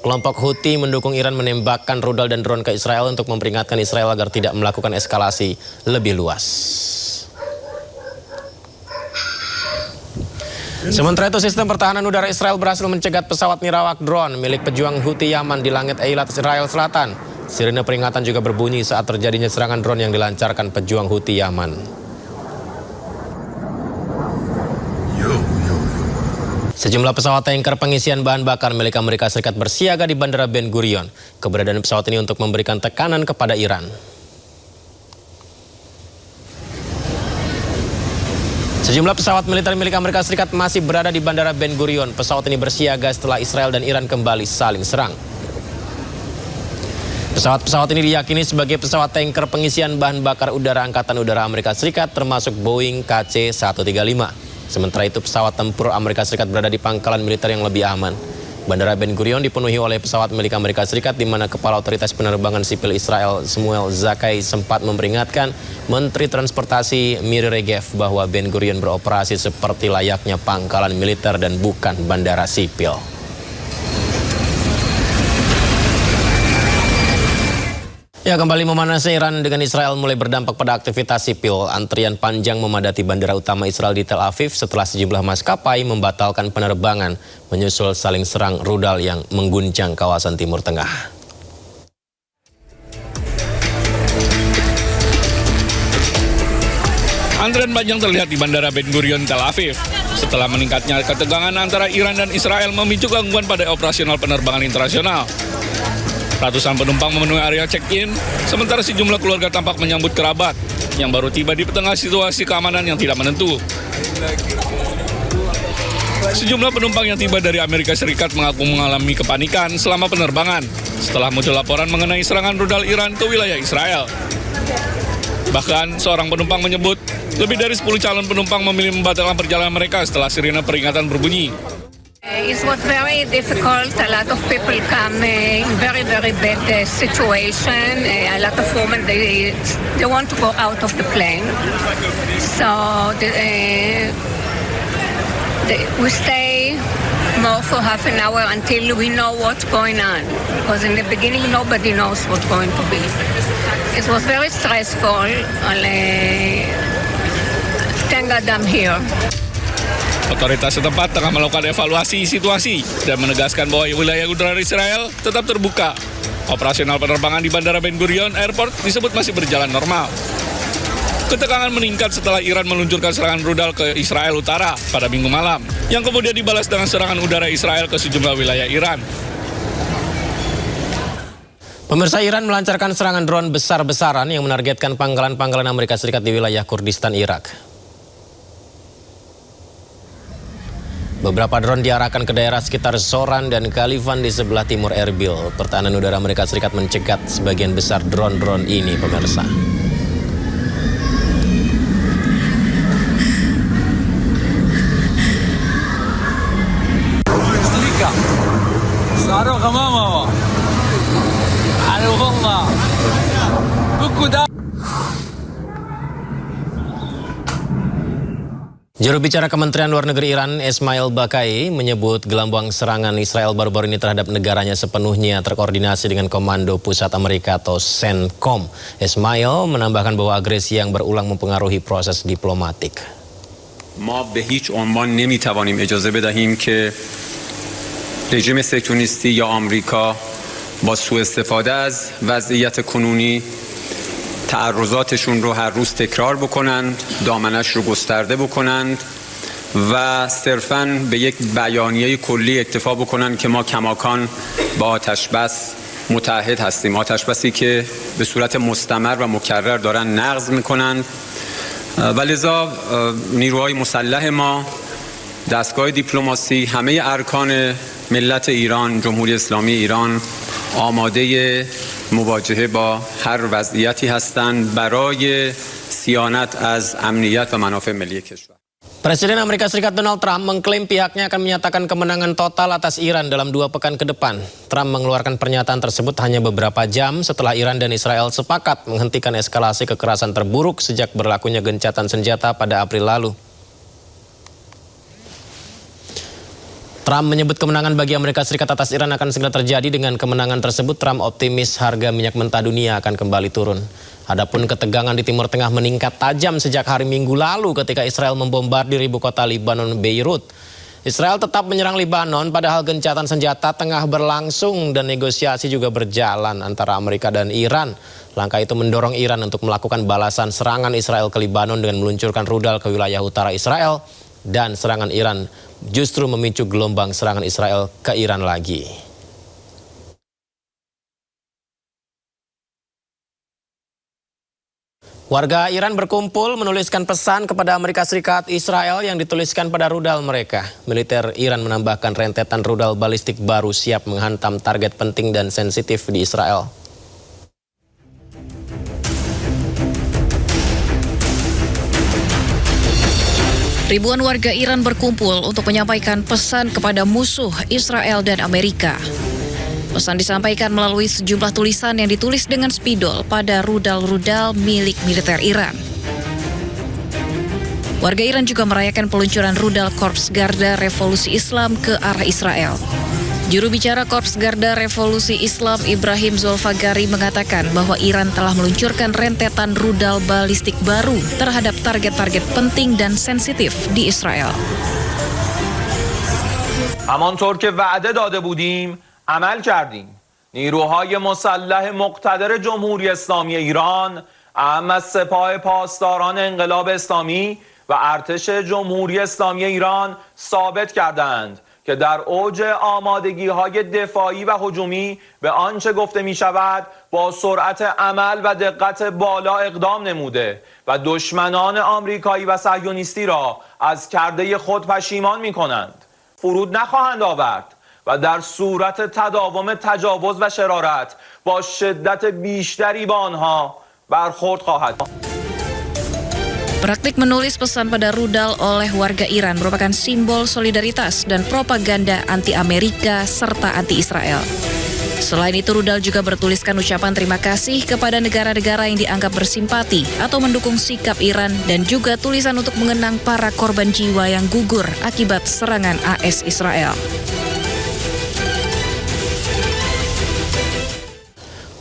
Kelompok Houthi mendukung Iran menembakkan rudal dan drone ke Israel untuk memperingatkan Israel agar tidak melakukan eskalasi lebih luas. Sementara itu, sistem pertahanan udara Israel berhasil mencegat pesawat nirawak drone milik pejuang Houthi Yaman di langit Eilat, Israel Selatan. Sirine peringatan juga berbunyi saat terjadinya serangan drone yang dilancarkan pejuang Houthi Yaman. Sejumlah pesawat tanker pengisian bahan bakar milik Amerika Serikat bersiaga di Bandara Ben Gurion. Keberadaan pesawat ini untuk memberikan tekanan kepada Iran. Sejumlah pesawat militer milik Amerika Serikat masih berada di Bandara Ben Gurion. Pesawat ini bersiaga setelah Israel dan Iran kembali saling serang. Pesawat-pesawat ini diyakini sebagai pesawat tanker pengisian bahan bakar udara Angkatan Udara Amerika Serikat termasuk Boeing KC-135. Sementara itu pesawat tempur Amerika Serikat berada di pangkalan militer yang lebih aman. Bandara Ben Gurion dipenuhi oleh pesawat milik Amerika Serikat di mana Kepala Otoritas Penerbangan Sipil Israel Shmuel Zakai sempat memperingatkan Menteri Transportasi Miri Regev bahwa Ben Gurion beroperasi seperti layaknya pangkalan militer dan bukan bandara sipil. Ya, kembali memanasnya Iran dengan Israel mulai berdampak pada aktivitas sipil. Antrian panjang memadati bandara utama Israel di Tel Aviv setelah sejumlah maskapai membatalkan penerbangan menyusul saling serang rudal yang mengguncang kawasan Timur Tengah. Antrian panjang terlihat di Bandara Ben Gurion, Tel Aviv. Setelah meningkatnya ketegangan antara Iran dan Israel memicu gangguan pada operasional penerbangan internasional. Ratusan penumpang memenuhi area check-in, sementara sejumlah keluarga tampak menyambut kerabat yang baru tiba di tengah situasi keamanan yang tidak menentu. Sejumlah penumpang yang tiba dari Amerika Serikat mengaku mengalami kepanikan selama penerbangan setelah muncul laporan mengenai serangan rudal Iran ke wilayah Israel. Bahkan seorang penumpang menyebut lebih dari 10 calon penumpang memilih membatalkan perjalanan mereka setelah sirine peringatan berbunyi. It was very difficult. A lot of people come in very, very bad situation. A lot of women, they want to go out of the plane. So we stay more for half an hour until we know what's going on. Because in the beginning, nobody knows what's going to be. It was very stressful. Thank God I'm here. Otoritas setempat tengah melakukan evaluasi situasi dan menegaskan bahwa wilayah udara Israel tetap terbuka. Operasional penerbangan di Bandara Ben Gurion Airport disebut masih berjalan normal. Ketegangan meningkat setelah Iran meluncurkan serangan rudal ke Israel Utara pada Minggu malam, yang kemudian dibalas dengan serangan udara Israel ke sejumlah wilayah Iran. Pemirsa, Iran melancarkan serangan drone besar-besaran yang menargetkan pangkalan-pangkalan Amerika Serikat di wilayah Kurdistan Irak. Beberapa drone diarahkan ke daerah sekitar Zoran dan Khalifan di sebelah timur Erbil. Pertahanan udara Amerika Serikat mencegat sebagian besar drone-drone ini, pemirsa. Juru bicara Kementerian Luar Negeri Iran, Ismail Baqai, menyebut gelombang serangan Israel baru-baru ini terhadap negaranya sepenuhnya terkoordinasi dengan Komando Pusat Amerika atau CENTCOM. Ismail menambahkan bahwa agresi yang berulang mempengaruhi proses diplomatik. ما به هیچ عنوان نمیتوانیم اجازه بدهیم که رژیم صهیونیستی یا آمریکا با سوء استفاده از وضعیت کنونی تعرضاتشون رو هر روز تکرار بکنند، دامنش رو گسترده بکنند و صرفاً به یک بیانیه کلی اکتفا بکنند که ما کماکان با آتش بس متحد هستیم. آتش بسی که به صورت مستمر و مکرر دارن نقض میکنند و لذا نیروهای مسلح ما، دستگاه دیپلماسی، همه ارکان ملت ایران، جمهوری اسلامی ایران آماده مواجهه با هر وضعیتی هستند برای صیانت از امنیت و منافع ملی کشور. Presiden Amerika Serikat Donald Trump mengklaim pihaknya akan menyatakan kemenangan total atas Iran dalam 2 pekan ke depan. Trump mengeluarkan pernyataan tersebut hanya beberapa jam setelah Iran dan Israel sepakat menghentikan eskalasi kekerasan terburuk sejak berlakunya gencatan senjata pada April lalu. Trump menyebut kemenangan bagi Amerika Serikat atas Iran akan segera terjadi. Dengan kemenangan tersebut, Trump optimis harga minyak mentah dunia akan kembali turun. Adapun ketegangan di Timur Tengah meningkat tajam sejak hari Minggu lalu ketika Israel membombardir ibu kota Lebanon, Beirut. Israel tetap menyerang Lebanon padahal gencatan senjata tengah berlangsung dan negosiasi juga berjalan antara Amerika dan Iran. Langkah itu mendorong Iran untuk melakukan balasan serangan Israel ke Lebanon dengan meluncurkan rudal ke wilayah utara Israel, dan serangan Iran justru memicu gelombang serangan Israel ke Iran lagi. Warga Iran berkumpul menuliskan pesan kepada Amerika Serikat Israel yang dituliskan pada rudal mereka. Militer Iran menambahkan rentetan rudal balistik baru siap menghantam target penting dan sensitif di Israel. Ribuan warga Iran berkumpul untuk menyampaikan pesan kepada musuh Israel dan Amerika. Pesan disampaikan melalui sejumlah tulisan yang ditulis dengan spidol pada rudal-rudal milik militer Iran. Warga Iran juga merayakan peluncuran rudal Korps Garda Revolusi Islam ke arah Israel. Juru bicara Korps Garda Revolusi Islam Ibrahim Zulfagari mengatakan bahwa Iran telah meluncurkan rentetan rudal balistik baru terhadap target-target penting dan sensitif di Israel. همانطور که وعده داده بودیم عمل کردیم. نیروهای مسلح مقتدر جمهوری اسلامی ایران، اهم از سپاه پاسداران انقلاب اسلامی و ارتش جمهوری اسلامی ایران ثابت کردند که در اوج آمادگی‌های دفاعی و هجومی به آنچه گفته می‌شود با سرعت عمل و دقت بالا اقدام نموده و دشمنان آمریکایی و صهیونیستی را از کرده خود پشیمان می‌کنند. فرود نخواهند آورد و در صورت تداوم تجاوز و شرارت با شدت بیشتری با آنها برخورد خواهد. Praktik menulis pesan pada rudal oleh warga Iran merupakan simbol solidaritas dan propaganda anti-Amerika serta anti-Israel. Selain itu, rudal juga bertuliskan ucapan terima kasih kepada negara-negara yang dianggap bersimpati atau mendukung sikap Iran dan juga tulisan untuk mengenang para korban jiwa yang gugur akibat serangan AS Israel.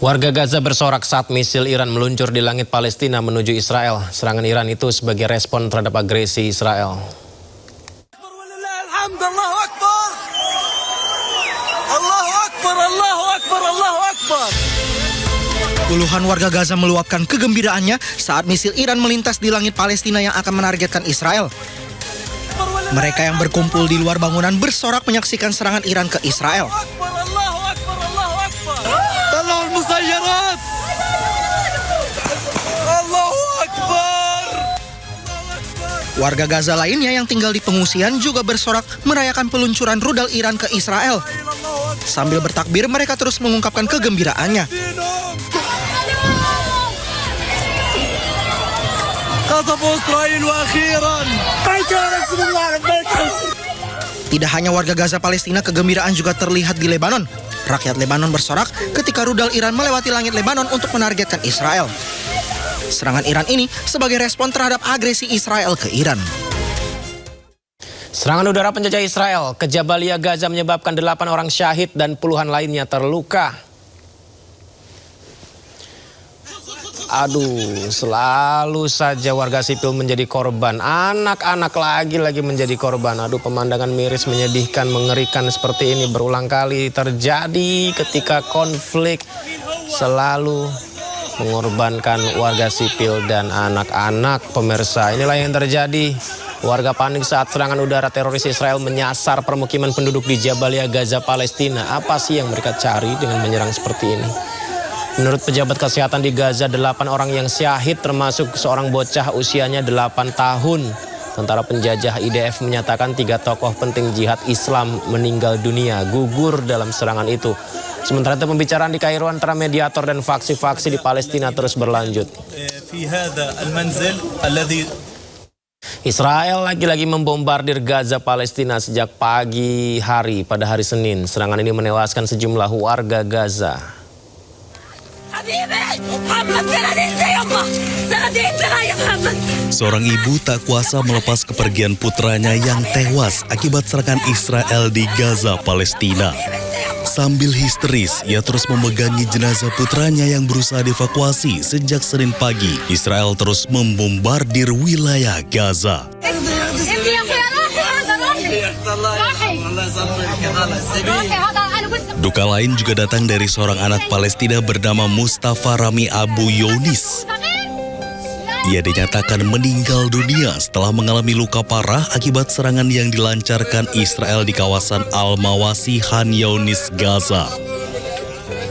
Warga Gaza bersorak saat misil Iran meluncur di langit Palestina menuju Israel. Serangan Iran itu sebagai respon terhadap agresi Israel. Puluhan warga Gaza meluapkan kegembiraannya saat misil Iran melintas di langit Palestina yang akan menargetkan Israel. Mereka yang berkumpul di luar bangunan bersorak menyaksikan serangan Iran ke Israel. Warga Gaza lainnya yang tinggal di pengungsian juga bersorak merayakan peluncuran rudal Iran ke Israel. Sambil bertakbir, mereka terus mengungkapkan kegembiraannya. Tidak hanya warga Gaza Palestina, kegembiraan juga terlihat di Lebanon. Rakyat Lebanon bersorak ketika rudal Iran melewati langit Lebanon untuk menargetkan Israel. Serangan Iran ini sebagai respon terhadap agresi Israel ke Iran. Serangan udara penjajah Israel ke Jabalia Gaza menyebabkan 8 orang syahid dan puluhan lainnya terluka. Aduh, selalu saja warga sipil menjadi korban. Anak-anak lagi menjadi korban. Aduh, pemandangan miris, menyedihkan, mengerikan seperti ini berulang kali terjadi ketika konflik. Selalu mengorbankan warga sipil dan anak-anak. Pemirsa, inilah yang terjadi. Warga panik saat serangan udara teroris Israel menyasar permukiman penduduk di Jabalia Gaza, Palestina. Apa sih yang mereka cari dengan menyerang seperti ini? Menurut pejabat kesehatan di Gaza, 8 orang yang syahid termasuk seorang bocah usianya 8 tahun. Tentara penjajah IDF menyatakan 3 tokoh penting jihad Islam meninggal dunia, gugur dalam serangan itu. Sementara itu pembicaraan di Kairo antara mediator dan faksi-faksi di Palestina terus berlanjut. Israel lagi-lagi membombardir Gaza, Palestina sejak pagi hari pada hari Senin. Serangan ini menewaskan sejumlah warga Gaza. Seorang ibu tak kuasa melepas kepergian putranya yang tewas akibat serangan Israel di Gaza, Palestina. Sambil histeris, ia terus memegangi jenazah putranya yang berusaha dievakuasi sejak Senin pagi. Israel terus membombardir wilayah Gaza. Duka lain juga datang dari seorang anak Palestina bernama Mustafa Rami Abu Yonis. Ia dinyatakan meninggal dunia setelah mengalami luka parah akibat serangan yang dilancarkan Israel di kawasan Al-Mawasi, Khan Younis, Gaza.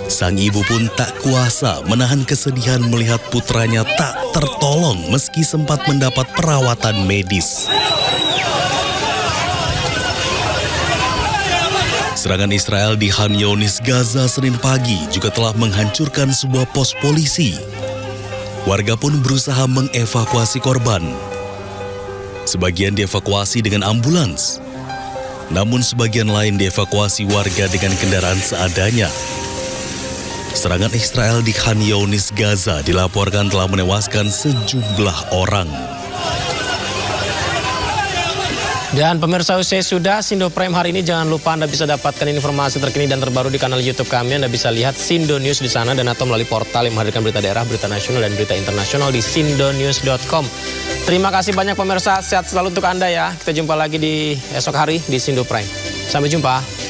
Sang ibu pun tak kuasa menahan kesedihan melihat putranya tak tertolong meski sempat mendapat perawatan medis. Serangan Israel di Khan Younis, Gaza Senin pagi juga telah menghancurkan sebuah pos polisi. Warga pun berusaha mengevakuasi korban. Sebagian dievakuasi dengan ambulans, namun sebagian lain dievakuasi warga dengan kendaraan seadanya. Serangan Israel di Khan Younis, Gaza dilaporkan telah menewaskan sejumlah orang. Dan pemirsa, usai sudah Sindo Prime hari ini, jangan lupa Anda bisa dapatkan informasi terkini dan terbaru di kanal YouTube kami. Anda bisa lihat Sindo News di sana dan atau melalui portal yang menghadirkan berita daerah, berita nasional dan berita internasional di sindonews.com. Terima kasih banyak pemirsa, sehat selalu untuk Anda ya. Kita jumpa lagi di esok hari di Sindo Prime. Sampai jumpa.